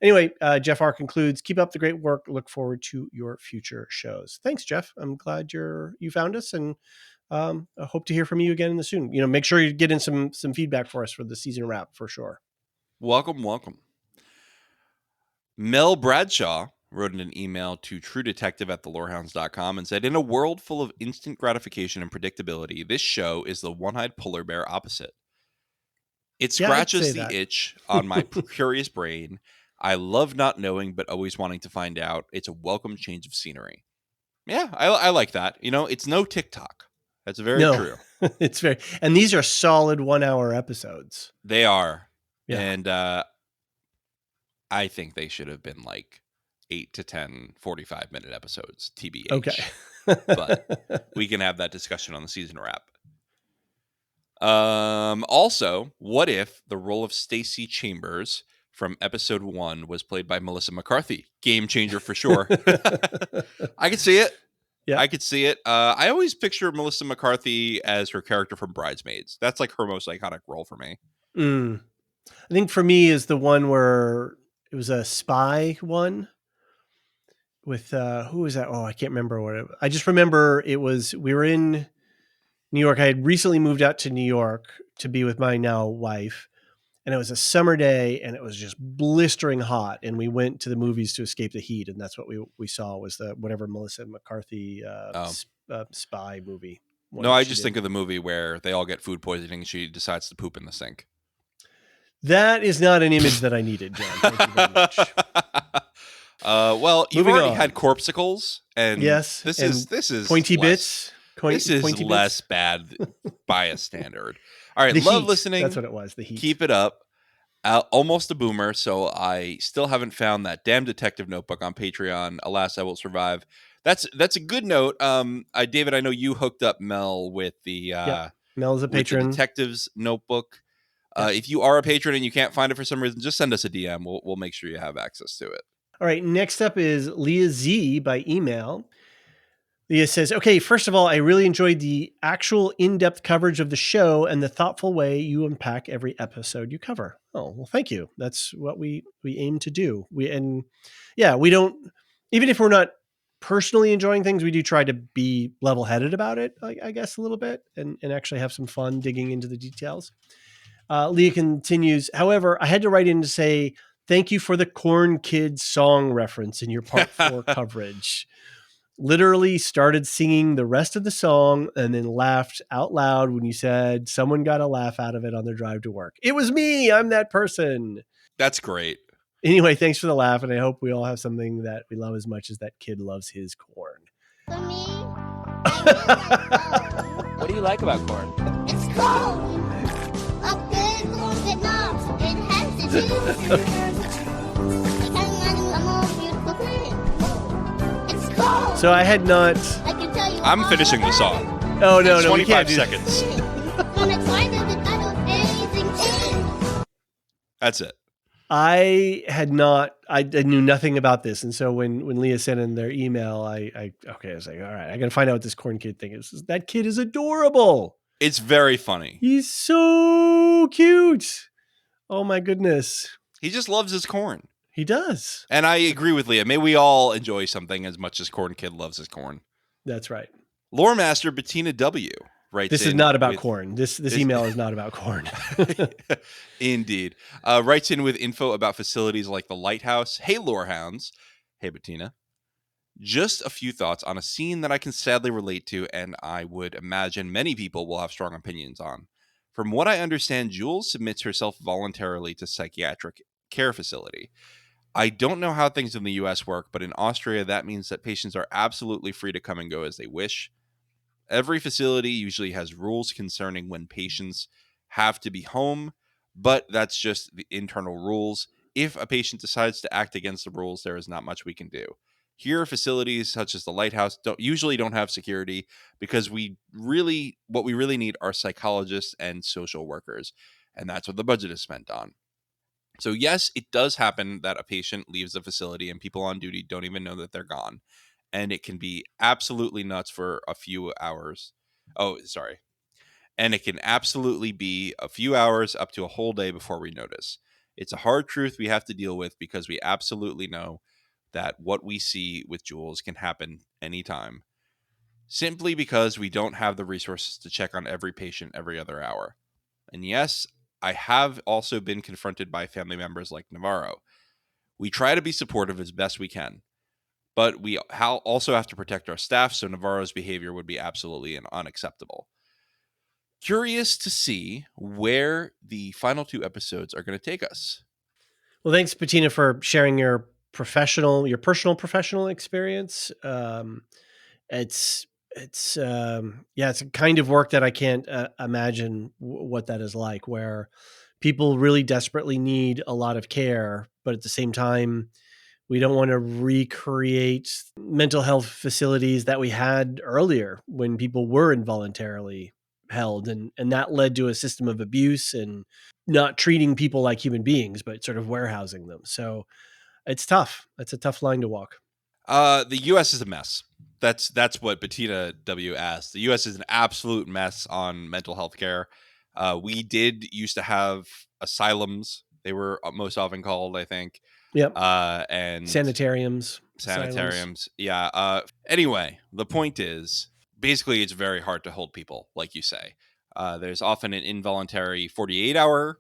anyway, Jeff R concludes, keep up the great work. Look forward to your future shows. Thanks, Jeff. I'm glad you found us, and I hope to hear from you again in the soon. Make sure you get in some feedback for us for the season wrap for sure. Welcome. Mel Bradshaw wrote in an email to truedetective@thelorehounds.com and said, in a world full of instant gratification and predictability, this show is the one-eyed polar bear opposite. It scratches the itch on my curious brain. I love not knowing, but always wanting to find out. It's a welcome change of scenery. Yeah, I like that. It's no TikTok. That's very true. It's and these are solid 1 hour episodes. They are. Yeah. And I think they should have been like 8 to 10 45-minute episodes, TBH. Okay. But we can have that discussion on the season wrap. Also, what if the role of Stacey Chambers from episode 1 was played by Melissa McCarthy? Game changer for sure. I could see it. Yeah, I could see it. I always picture Melissa McCarthy as her character from Bridesmaids. That's like her most iconic role for me. I think for me is the one where it was a spy one with who was that? Oh, I can't remember what I just remember we were in New York. I had recently moved out to New York to be with my now wife. And it was a summer day and it was just blistering hot. And we went to the movies to escape the heat. And that's what we saw was the whatever Melissa McCarthy spy movie. No, I just think of the movie where they all get food poisoning and she decides to poop in the sink. That is not an image that I needed, John. Thank you very much. Well, you've already had corpsicles, and yes, this is pointy less, bits. This is less bad by a standard. All right, love listening. That's what it was. The heat. Keep it up. Almost a boomer, so I still haven't found that damn detective notebook on Patreon. Alas, I will survive. That's a good note. David, I know you hooked up Mel with the Mel is a patron. The detective's notebook. If you are a patron and you can't find it for some reason, just send us a DM. We'll make sure you have access to it. All right. Next up is Leah Z by email. Leah says, okay, first of all, I really enjoyed the actual in-depth coverage of the show and the thoughtful way you unpack every episode you cover. Oh, well, thank you. That's what we aim to do. We don't, even if we're not personally enjoying things, we do try to be level-headed about it, I guess, a little bit, and actually have some fun digging into the details. Leah continues, however, I had to write in to say, thank you for the Corn Kids song reference in your part 4 coverage. Literally started singing the rest of the song and then laughed out loud when you said someone got a laugh out of it on their drive to work. It was me. I'm that person. That's great. Anyway, thanks for the laugh. And I hope we all have something that we love as much as that kid loves his corn. For me, what do you like about corn? it's cold. A big corn that knocks. It So I had not. I'm finishing the song. Oh no, no, 25 seconds. That's it. I had not. I knew nothing about this, and so when Leah sent in their email, I was like, all right, I got to find out what this corn kid thing is. That kid is adorable. It's very funny. He's so cute. Oh my goodness. He just loves his corn. He does. And I agree with Leah. May we all enjoy something as much as Corn Kid loves his corn. That's right. Lore Master Bettina W. writes This is not about corn. This email is not about corn. Indeed. Writes in with info about facilities like the Lighthouse. Hey, Lorehounds. Hey, Bettina. Just a few thoughts on a scene that I can sadly relate to, and I would imagine many people will have strong opinions on. From what I understand, Jules submits herself voluntarily to psychiatric care facility. I don't know how things in the US work, but in Austria, that means that patients are absolutely free to come and go as they wish. Every facility usually has rules concerning when patients have to be home, but that's just the internal rules. If a patient decides to act against the rules, there is not much we can do. Here, facilities such as the Lighthouse usually don't have security because what we really need are psychologists and social workers, and that's what the budget is spent on. So yes, it does happen that a patient leaves the facility and people on duty don't even know that they're gone. And it can be absolutely nuts for a few hours. Oh, sorry. And it can absolutely be a few hours up to a whole day before we notice. It's a hard truth we have to deal with because we absolutely know that what we see with Jules can happen anytime. Simply because we don't have the resources to check on every patient every other hour. And yes, I have also been confronted by family members like Navarro. We try to be supportive as best we can, but we also have to protect our staff, so Navarro's behavior would be absolutely unacceptable. Curious to see where the final 2 episodes are going to take us. Well, thanks, Bettina, for sharing your personal professional experience. It's it's a kind of work that I can't imagine what that is like, where people really desperately need a lot of care, but at the same time, we don't want to recreate mental health facilities that we had earlier when people were involuntarily held, and that led to a system of abuse and not treating people like human beings, but sort of warehousing them. So it's tough. That's a tough line to walk. The U.S. is a mess. That's what Bettina W. asked. The U.S. is an absolute mess on mental health care. We did used to have asylums. They were most often called, I think. Yep. And sanitariums. Asylums. Yeah. Anyway, the point is, basically, it's very hard to hold people, like you say. There's often an involuntary 48-hour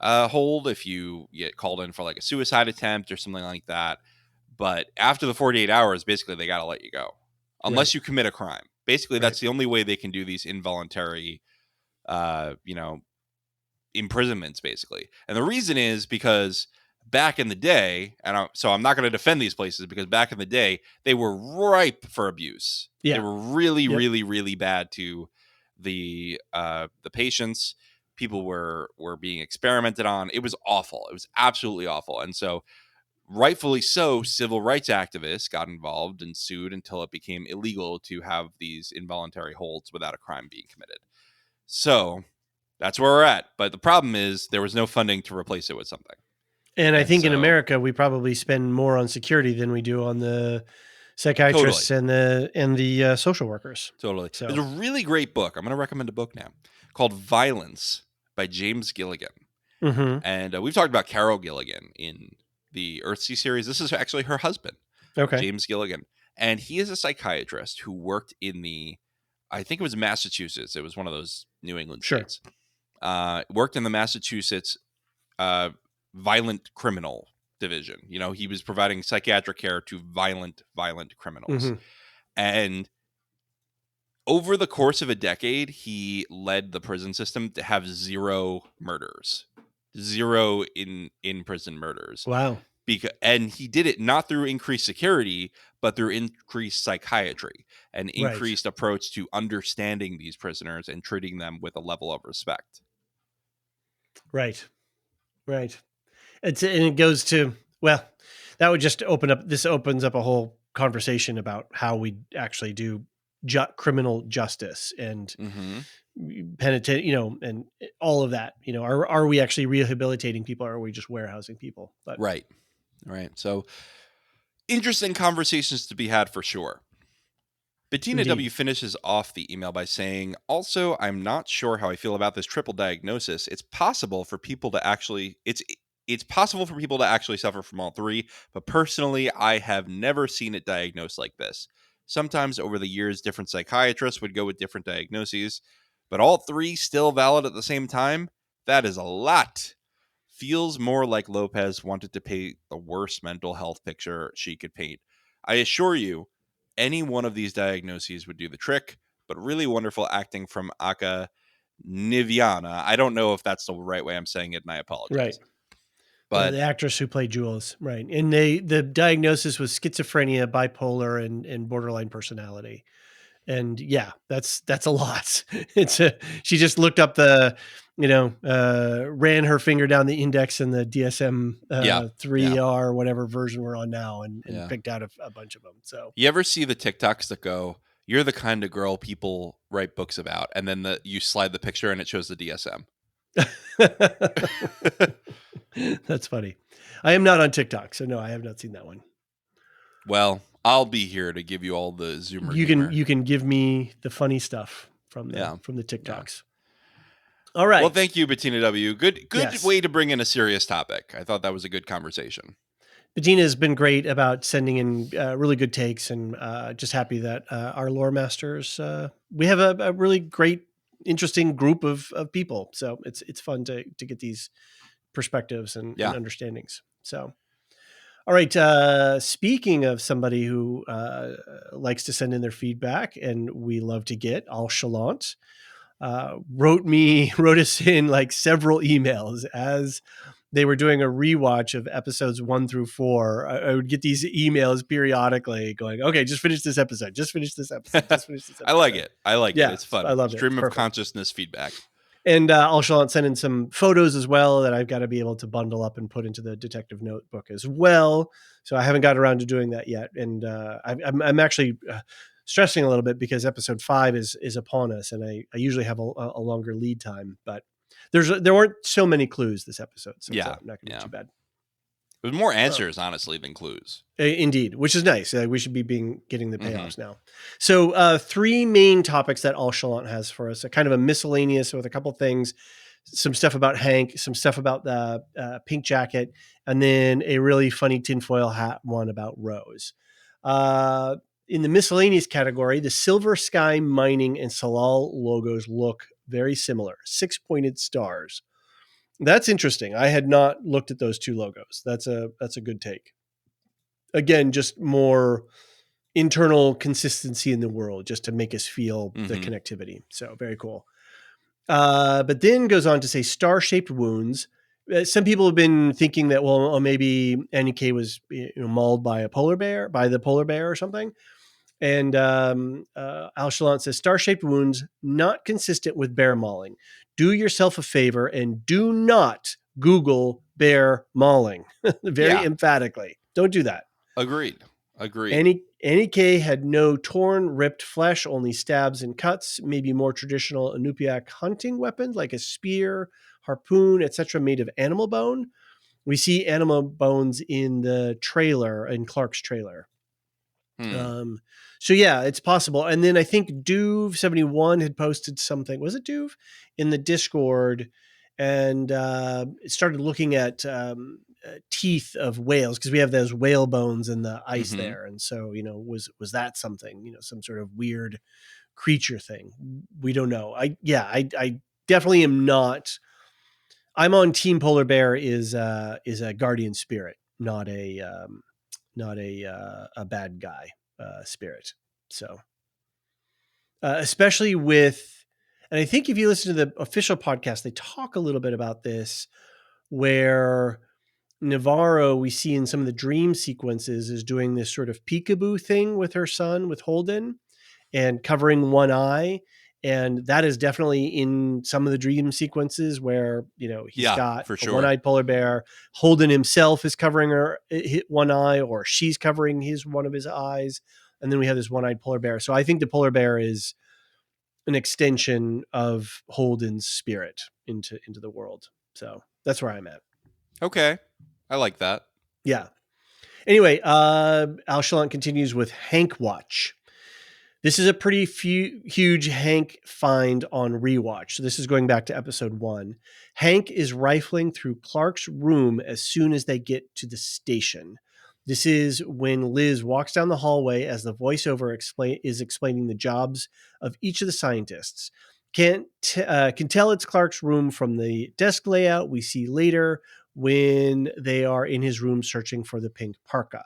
hold if you get called in for like a suicide attempt or something like that. But after the 48 hours, basically, they got to let you go. Unless you commit a crime. Basically, that's the only way they can do these involuntary, imprisonments, basically. And the reason is because back in the day, so I'm not going to defend these places because back in the day, they were ripe for abuse. Yeah. They were really, really, really bad to the patients. People were being experimented on. It was awful. It was absolutely awful. And so rightfully so, civil rights activists got involved and sued until it became illegal to have these involuntary holds without a crime being committed. So that's where we're at. But the problem is there was no funding to replace it with something. And I think in America, we probably spend more on security than we do on the psychiatrists and the social workers. Totally. So there's a really great book. I'm going to recommend a book now called Violence by James Gilligan. Mm-hmm. And we've talked about Carol Gilligan in the Earthsea series. This is actually her husband, James Gilligan. And he is a psychiatrist who worked in I think it was Massachusetts. It was one of those New England states. Worked in the Massachusetts violent criminal division. He was providing psychiatric care to violent criminals. Mm-hmm. And over the course of a decade, he led the prison system to have 0 murders. 0 in prison murders. Wow. And he did it not through increased security, but through increased psychiatry and increased approach to understanding these prisoners and treating them with a level of respect. Right. And it goes to, well, that would just opens up a whole conversation about how we actually do criminal justice and penitent, and all of that. Are we actually rehabilitating people, or are we just warehousing people? But right. So interesting conversations to be had for sure. Bettina indeed. W finishes off the email by saying, also, I'm not sure how I feel about this triple diagnosis. It's possible for people to actually suffer from all three, but personally, I have never seen it diagnosed like this. Sometimes over the years, different psychiatrists would go with different diagnoses, but all three still valid at the same time? That is a lot. Feels more like Lopez wanted to paint the worst mental health picture she could paint. I assure you, any one of these diagnoses would do the trick, but really wonderful acting from Aka Niviana. I don't know if that's the right way I'm saying it, and I apologize. Right. But the actress who played Jules, right? And the diagnosis was schizophrenia, bipolar, and borderline personality. And yeah, that's a lot. She just looked up ran her finger down the index in the DSM 3R, whatever version we're on now, and picked out a bunch of them. So you ever see the TikToks that go, "You're the kind of girl people write books about," and then you slide the picture and it shows the DSM. That's funny. I am not on TikTok, so no, I have not seen that one. Well, I'll be here to give you all the Zoomer humor. You can give me the funny stuff from the TikToks. All right. Well, thank you, Bettina W. Good way to bring in a serious topic. I thought that was a good conversation. Bettina has been great about sending in really good takes, and just happy that our lore masters, we have a really great, interesting group of people. So it's fun to get these perspectives and understandings. So, all right. Speaking of somebody who likes to send in their feedback, and we love to get, Al Chalant wrote us in like several emails as they were doing a rewatch of episodes 1 through 4. I would get these emails periodically going, okay, just finish this episode. Just finish this episode. Just finish this episode. I like it. It's fun. I love it. Stream of consciousness feedback. And Al Chalant sent in some photos as well that I've got to be able to bundle up and put into the detective notebook as well. So I haven't got around to doing that yet. And I'm actually stressing a little bit because episode 5 is upon us, and I usually have a longer lead time, but there weren't so many clues this episode, so it's not going to be too bad. There's more answers, honestly, than clues. Indeed, which is nice. We should be getting the payoffs now. So 3 main topics that Al Chalant has for us: a kind of a miscellaneous with a couple things, some stuff about Hank, some stuff about the pink jacket, and then a really funny tinfoil hat one about Rose. In the miscellaneous category, the Silver Sky Mining and Salal logos look very similar. 6-pointed stars. That's interesting. I had not looked at those 2 logos. That's a good take. Again, just more internal consistency in the world, just to make us feel the connectivity. So very cool. But then goes on to say star-shaped wounds. Some people have been thinking that, well, maybe Annie K was mauled by the polar bear or something. And Al Chalant says, star-shaped wounds, not consistent with bear mauling. Do yourself a favor and do not Google bear mauling. Very emphatically. Don't do that. Agreed. Annie K had no torn, ripped flesh, only stabs and cuts, maybe more traditional Inupiaq hunting weapons like a spear, harpoon, etc., made of animal bone. We see animal bones in the trailer, in Clark's trailer. So yeah, it's possible. And then I think Duve71 had posted something. Was it Duve? In the Discord, and it started looking at teeth of whales, because we have those whale bones in the ice there. And so, was that something, some sort of weird creature thing? We don't know. I definitely am not. I'm on Team Polar Bear is a guardian spirit, not a bad guy spirit. So, especially with, and I think if you listen to the official podcast, they talk a little bit about this, where Navarro, we see in some of the dream sequences, is doing this sort of peekaboo thing with her son, with Holden, and covering one eye. And that is definitely in some of the dream sequences where, he's got for a sure. one-eyed polar bear. Holden himself is covering her one eye, or she's covering one of his eyes. And then we have this one-eyed polar bear. So I think the polar bear is an extension of Holden's spirit into the world. So that's where I'm at. Okay. I like that. Yeah. Anyway, Alshalon continues with Hank Watch. This is a pretty huge Hank find on rewatch. So this is going back to episode 1. Hank is rifling through Clark's room as soon as they get to the station. This is when Liz walks down the hallway as the voiceover is explaining the jobs of each of the scientists. Can tell it's Clark's room from the desk layout we see later when they are in his room searching for the pink parka.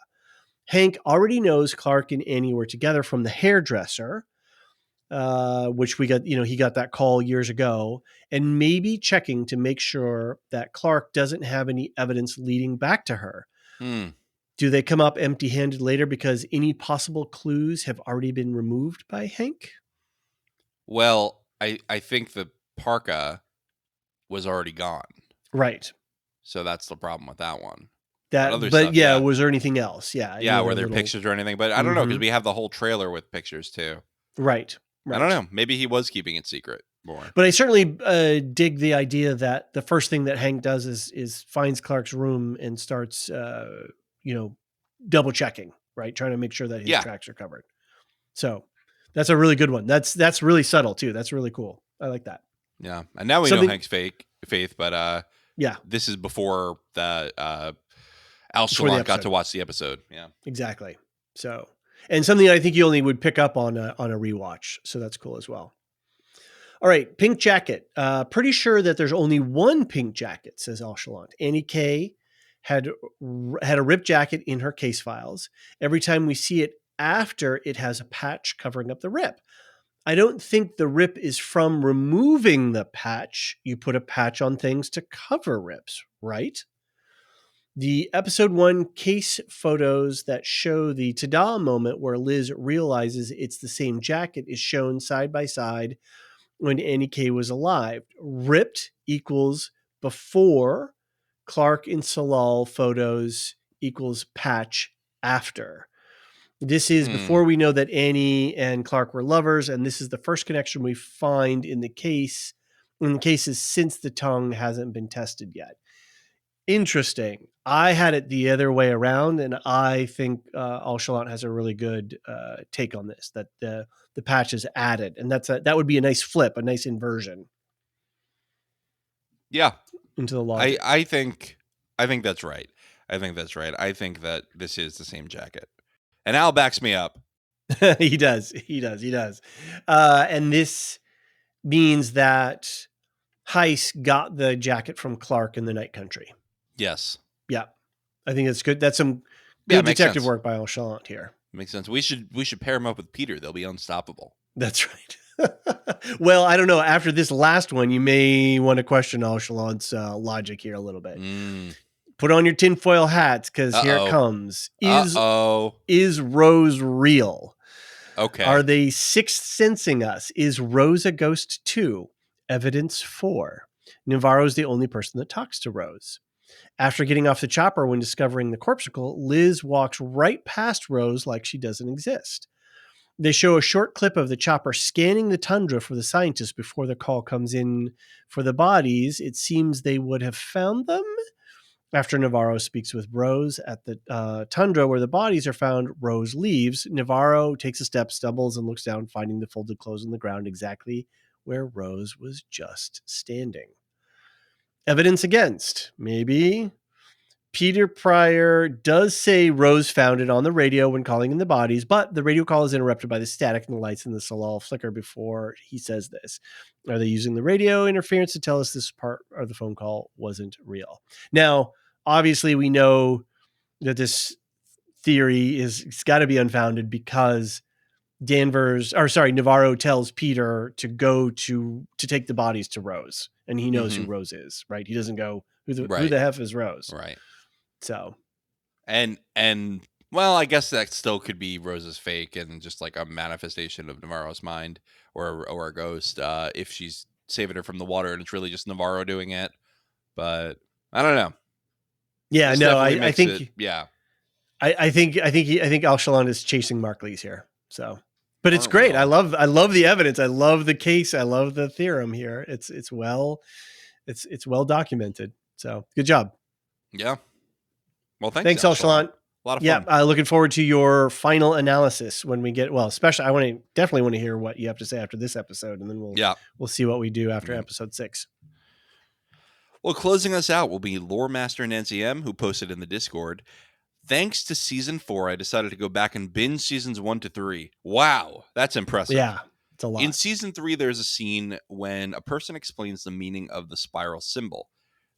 Hank already knows Clark and Annie were together from the hairdresser, which we got, he got that call years ago, and maybe checking to make sure that Clark doesn't have any evidence leading back to her. Do they come up empty-handed later because any possible clues have already been removed by Hank? Well, I think the parka was already gone. Right. So that's the problem with that one. Was there anything else? Yeah. Yeah, were there pictures or anything? But I don't know, because we have the whole trailer with pictures too. Right. I don't know. Maybe he was keeping it secret more. But I certainly dig the idea that the first thing that Hank does is finds Clark's room and starts, double checking, right? Trying to make sure that his tracks are covered. So that's a really good one. That's really subtle too. That's really cool. I like that. Yeah. And now we know Hank's faith, but this is before the Alshalon got to watch the episode. Yeah. Exactly. So, and something I think you only would pick up on a rewatch. So that's cool as well. All right. Pink jacket. Pretty sure that there's only one pink jacket, says Alshalon. Annie K had a ripped jacket in her case files. Every time we see it after, it has a patch covering up the rip. I don't think the rip is from removing the patch. You put a patch on things to cover rips, right? The episode 1 case photos that show the ta-da moment where Liz realizes it's the same jacket is shown side by side when Annie K was alive. Ripped equals before, Clark and Salal photos equals patch after. This is before we know that Annie and Clark were lovers, and this is the first connection we find in the cases since the tongue hasn't been tested yet. Interesting. I had it the other way around, and I think Alshalon has a really good take on this, that the patch is added, and that would be a nice flip, a nice inversion. Yeah. Into the logic. I think that's right. I think that this is the same jacket. And Al backs me up. He does. And this means that Heiss got the jacket from Clark in the Night Country. Yes. Yeah. I think it's good. That's some good detective work by Alshalon here. Makes sense. We should pair him up with Peter. They'll be unstoppable. That's right. Well, I don't know. After this last one, you may want to question Alshalon's logic here a little bit. Put on your tinfoil hats, because here it comes. Is Rose real? Okay. Are they sixth sensing us? Is Rose a ghost too? Evidence 4. Navarro's the only person that talks to Rose. After getting off the chopper when discovering the corpuscle, Liz walks right past Rose like she doesn't exist. They show a short clip of the chopper scanning the tundra for the scientists before the call comes in for the bodies. It seems they would have found them. After Navarro speaks with Rose at the tundra where the bodies are found, Rose leaves. Navarro takes a step, stumbles, and looks down, finding the folded clothes on the ground exactly where Rose was just standing. Evidence against. Maybe. Peter Pryor does say Rose found it on the radio when calling in the bodies, but the radio call is interrupted by the static and the lights in the Salal flicker before he says this. Are they using the radio interference to tell us this part of the phone call wasn't real? Now, obviously, we know that this theory it's got to be unfounded because Navarro tells Peter to go to take the bodies to Rose, and he knows who Rose is, right? He doesn't go, who the F is Rose? Right. So, and Well, I guess that still could be Rose's fake and just like a manifestation of Navarro's mind, or a ghost. If she's saving her from the water and it's really just Navarro doing it, but I don't know. Yeah, This no, definitely I makes think it. Yeah, I think Alshalon is chasing Markleys here. So, but it's aren't we great. all? I love the evidence. I love the case. I love the theorem here. It's well documented. So good job. Yeah. Well, thanks, Thanks, Alshalon. Alshalon. A lot of Yeah, fun. looking forward to your final analysis when we get. Well, especially I definitely want to hear what you have to say after this episode, and then Yeah. we'll see what we do after Mhm. episode 6. Well, closing us out will be Lore Master Nancy M, who posted in the Discord. Thanks to season 4, I decided to go back and binge seasons 1 to 3. Wow, that's impressive. Yeah, it's a In lot. season 3, there's a scene when a person explains the meaning of the spiral symbol.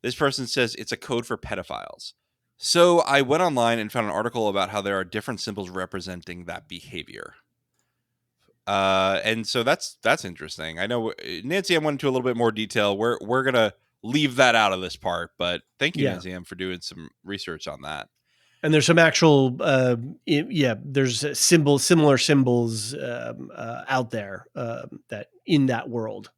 This person says it's a code for pedophiles. So I went online and found an article about how there are different symbols representing that behavior. And so that's interesting. I know Nancy M went into a little bit more detail. We're gonna leave that out of this part, but thank you, Yeah. Nancy M, for doing some research on that. And there's some actual, there's similar symbols out there that in that world.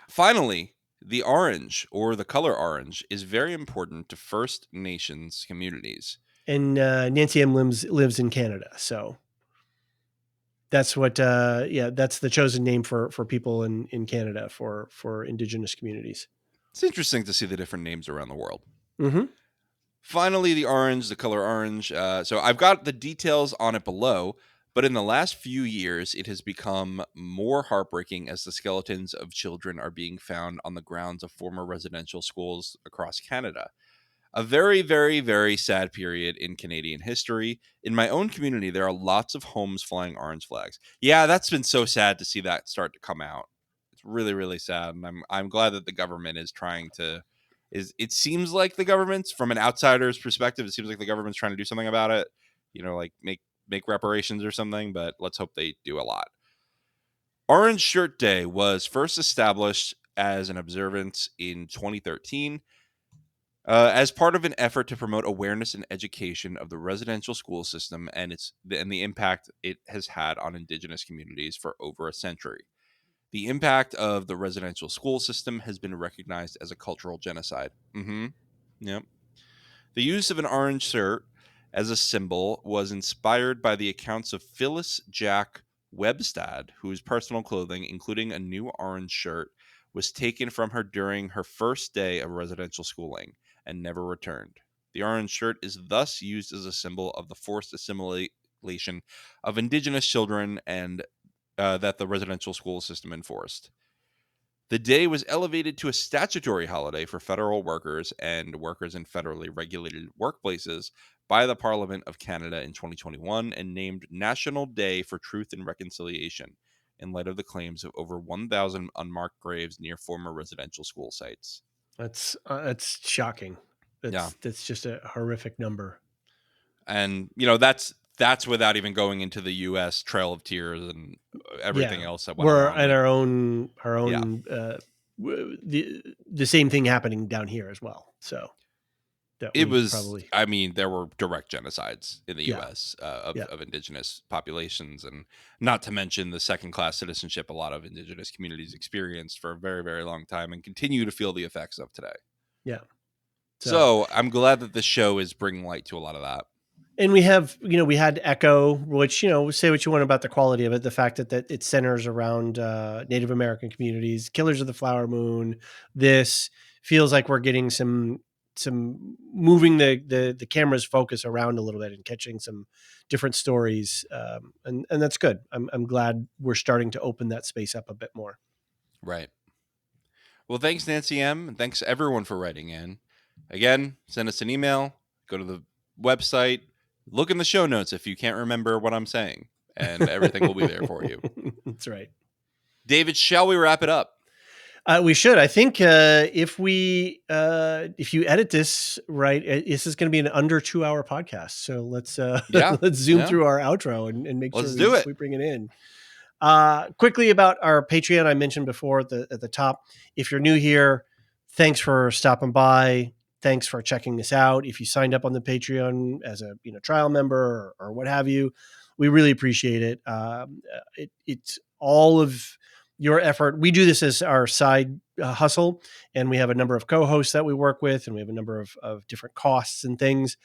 Finally, the orange, or the color orange, is very important to First Nations communities. And Nancy M lives in Canada, so that's what. That's the chosen name for people in Canada for Indigenous communities. It's interesting to see the different names around the world. Mm-hmm. Finally, the orange, the color orange. So I've got the details on it below, but in the last few years, it has become more heartbreaking as the skeletons of children are being found on the grounds of former residential schools across Canada. A very, very, very sad period in Canadian history. In my own community, there are lots of homes flying orange flags. Yeah, that's been so sad to see that start to come out. It's really, really sad, and I'm glad that the government is trying to. Is it seems like the government's, from an outsider's perspective, it seems like the government's trying to do something about it. Like make reparations or something. But let's hope they do a lot. Orange Shirt Day was first established as an observance in 2013 as part of an effort to promote awareness and education of the residential school system and the impact it has had on Indigenous communities for over a century. The impact of the residential school system has been recognized as a cultural genocide. Mm-hmm. Yep. The use of an orange shirt as a symbol was inspired by the accounts of Phyllis Jack Webstad, whose personal clothing, including a new orange shirt, was taken from her during her first day of residential schooling and never returned. The orange shirt is thus used as a symbol of the forced assimilation of Indigenous children and that the residential school system enforced. The day was elevated to a statutory holiday for federal workers and workers in federally regulated workplaces by the Parliament of Canada in 2021 and named National Day for Truth and Reconciliation in light of the claims of over 1,000 unmarked graves near former residential school sites. That's shocking. Yeah. That's just a horrific number. And that's without even going into the US Trail of Tears and everything else that went We're along at with. our own Yeah. The same thing happening down here as well. So that It we was, probably I mean, there were direct genocides in the Yeah. US of Indigenous populations, and not to mention the second class citizenship a lot of Indigenous communities experienced for a very, very long time and continue to feel the effects of today. Yeah. So I'm glad that the show is bringing light to a lot of that. And we have, we had Echo, which, say what you want about the quality of it. The fact that it centers around Native American communities, Killers of the Flower Moon. This feels like we're getting some moving the camera's focus around a little bit and catching some different stories. And that's good. I'm glad we're starting to open that space up a bit more. Right. Well, thanks, Nancy M. And thanks everyone for writing in. Again, send us an email, go to the website, look in the show notes if you can't remember what I'm saying, and everything will be there for you. That's right. David, shall we wrap it up? We should. I think if you edit this right, this is going to be an under 2-hour podcast. So let's let's zoom through our outro and make sure we bring it in. Quickly about our Patreon, I mentioned before at the top. If you're new here, thanks for stopping by. thanks for checking this out. If you signed up on the Patreon as a trial member or what have you, we really appreciate it. It's all of your effort. We do this as our side hustle, and we have a number of co-hosts that we work with, and we have a number of different costs and things.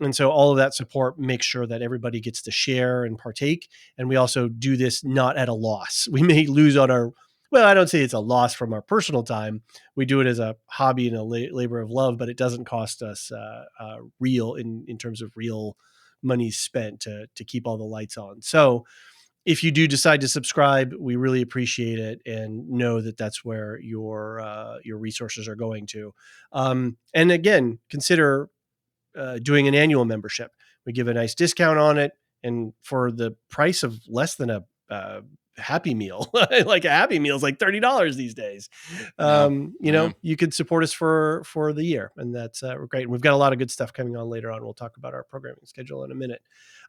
And so all of that support makes sure that everybody gets to share and partake. And we also do this not at a loss. We may lose on our, well, I don't say it's a loss from our personal time. We do it as a hobby and a labor of love, but it doesn't cost us real in terms of real money spent to keep all the lights on. So if you do decide to subscribe, we really appreciate it, and know that that's where your resources are going to. And again, consider doing an annual membership. We give a nice discount on it, and for the price of less than a Happy Meal, like a Happy Meal is like $30 these days. You could support us for the year, and that's great. And we've got a lot of good stuff coming on later on. We'll talk about our programming schedule in a minute,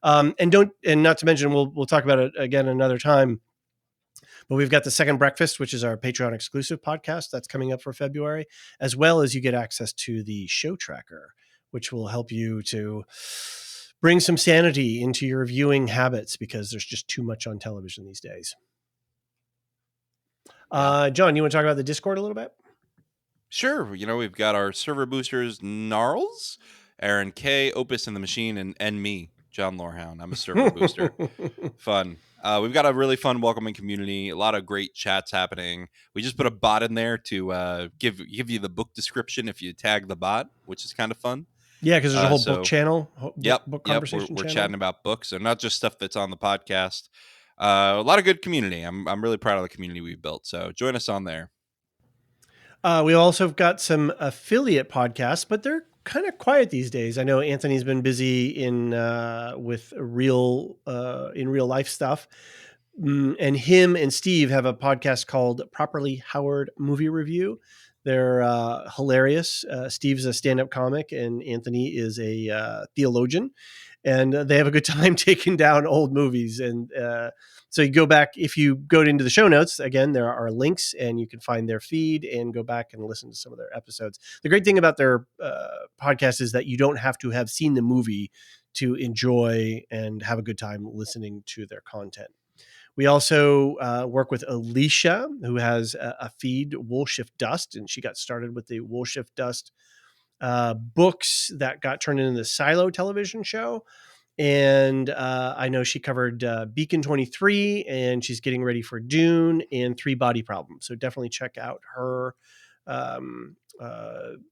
and not to mention we'll talk about it again another time. But we've got the Second Breakfast, which is our Patreon exclusive podcast that's coming up for February, as well as you get access to the show tracker, which will help you to bring some sanity into your viewing habits, because there's just too much on television these days. John, you want to talk about the Discord a little bit? Sure. We've got our server boosters, Gnarls, Aaron K, Opus and the Machine, and me, John Lorehound. I'm a server booster. Fun. We've got a really fun, welcoming community. A lot of great chats happening. We just put a bot in there to give you the book description if you tag the bot, which is kind of fun. Yeah, because there's a whole book channel. Book conversation. We're chatting about books, and not just stuff that's on the podcast. A lot of good community. I'm really proud of the community we've built. So join us on there. We also have got some affiliate podcasts, but they're kind of quiet these days. I know Anthony's been busy with real life stuff. And him and Steve have a podcast called Properly Howard Movie Review. They're hilarious. Steve's a stand-up comic, and Anthony is a theologian. And they have a good time taking down old movies. And so you go back, if you go into the show notes, again, there are links, and you can find their feed and go back and listen to some of their episodes. The great thing about their podcast is that you don't have to have seen the movie to enjoy and have a good time listening to their content. We also work with Elysia, who has a feed, Woolshift Dust, and she got started with the Woolshift Dust books that got turned into the Silo television show. And I know she covered Beacon 23, and she's getting ready for Dune and Three Body Problems. So definitely check out her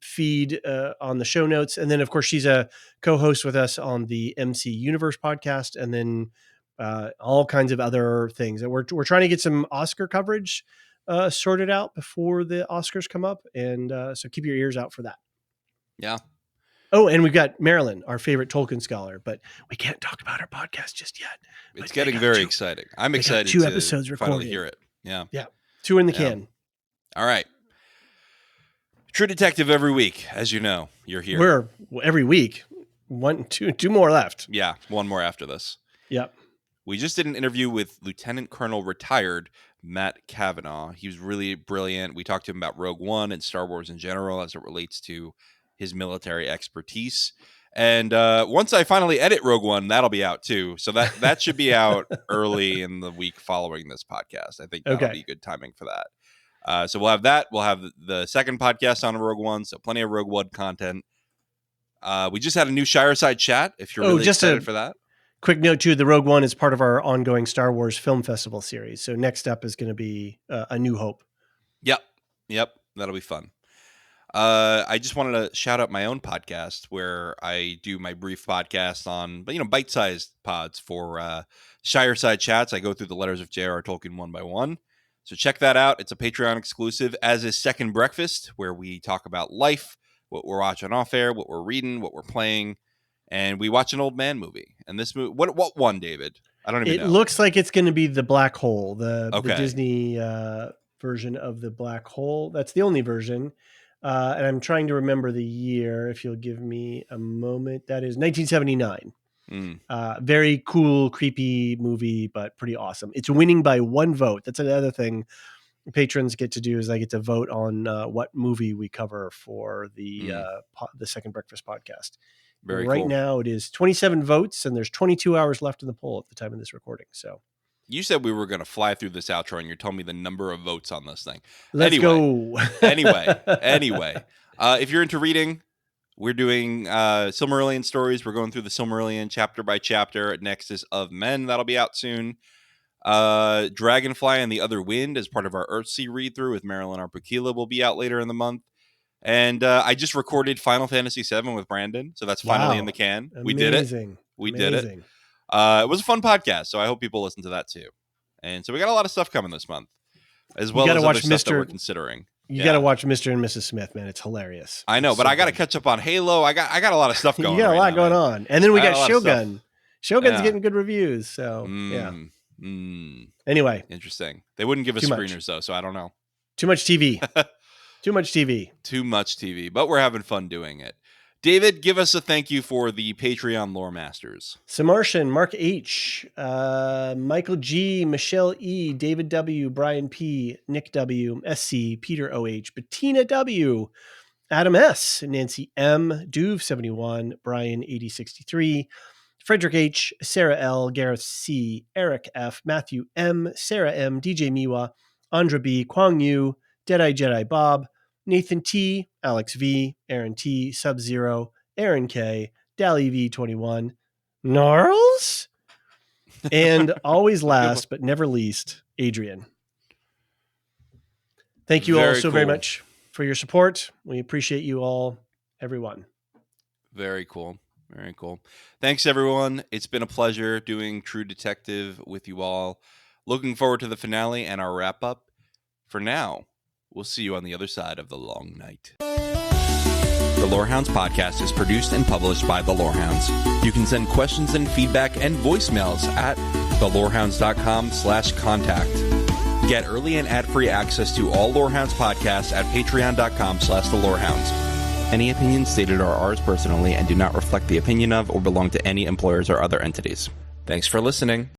feed on the show notes. And then, of course, she's a co-host with us on the MC Universe podcast, and then all kinds of other things. And we're trying to get some Oscar coverage sorted out before the Oscars come up. And so keep your ears out for that. Yeah. Oh, and we've got Marilyn, our favorite Tolkien scholar, but we can't talk about her podcast just yet. It's getting very exciting. I'm excited to 2 episodes recorded. Finally hear it. Yeah. 2 in the can. All right. True Detective every week, as you know. You're here. We're every week. 2 more left. Yeah, 1 more after this. Yep. We just did an interview with Lieutenant Colonel retired Matt Kavanaugh. He was really brilliant. We talked to him about Rogue One and Star Wars in general as it relates to his military expertise. And once I finally edit Rogue One, that'll be out too. So that should be out early in the week following this podcast. I think that'll be good timing for that. So we'll have that. We'll have the second podcast on Rogue One. So plenty of Rogue One content. We just had a new Shireside chat. If you're really excited for that. Quick note too, the Rogue One is part of our ongoing Star Wars Film Festival series. So next up is going to be A New Hope. Yep. That'll be fun. I just wanted to shout out my own podcast where I do my brief podcast on, bite-sized pods for Shireside chats. I go through the letters of J.R.R. Tolkien one by one. So check that out. It's a Patreon exclusive, as is Second Breakfast, where we talk about life, what we're watching off air, what we're reading, what we're playing, and we watch an old man movie. And this movie, what one, David? I don't even know. It looks like it's going to be The Black Hole, the Disney version of The Black Hole. That's the only version. And I'm trying to remember the year, if you'll give me a moment. That is 1979. Very cool, creepy movie, but pretty awesome. It's winning by 1 vote. That's another thing patrons get to do is I get to vote on what movie we cover for the Second Breakfast podcast. Very right cool. now it is 27 votes, and there's 22 hours left in the poll at the time of this recording. So you said we were going to fly through this outro, and you're telling me the number of votes on this thing. Let's go. Anyway, if you're into reading, we're doing Silmarillion stories. We're going through the Silmarillion chapter by chapter at Nexus of Men. That'll be out soon. Dragonfly and the Other Wind as part of our Earthsea read-through with Marilyn Arpakila will be out later in the month. And I just recorded Final Fantasy VII with Brandon, so that's finally in the can. Amazing. We did it. We did it. It was a fun podcast, so I hope people listen to that too. And so we got a lot of stuff coming this month, as well as other stuff that we're considering. You got to watch Mr. and Mrs. Smith, man. It's hilarious. I know, but I got to catch up on Halo. I got a lot of stuff going on. You got a lot going on. And then we got Shogun. Shogun's Yeah. getting good reviews, so yeah. Anyway. Interesting. They wouldn't give us screeners, though, so I don't know. Too much TV. Too much TV. Too much TV, but we're having fun doing it. David, give us a thank you for the Patreon Lore Masters. Samartian, Mark H., Michael G., Michelle E., David W., Brian P., Nick W., SC, Peter OH, Bettina W., Adam S., Nancy M., Duve71, Brian 8063, Frederick H., Sarah L., Gareth C., Eric F., Matthew M., Sarah M., DJ Miwa, Andra B., Kwang Yu, Deadeye Jedi Bob, Nathan T., Alex V., Aaron T., Sub-Zero, Aaron K., Dally V21, Gnarls, and always last but never least, Adrian. Thank you all so very much for your support. We appreciate you all, everyone. Very cool. Very cool. Thanks, everyone. It's been a pleasure doing True Detective with you all. Looking forward to the finale and our wrap-up. For now, we'll see you on the other side of the long night. The Lorehounds podcast is produced and published by the Lorehounds. You can send questions and feedback and voicemails at thelorehounds.com/contact. Get early and ad-free access to all Lorehounds podcasts at patreon.com/thelorehounds. Any opinions stated are ours personally and do not reflect the opinion of or belong to any employers or other entities. Thanks for listening.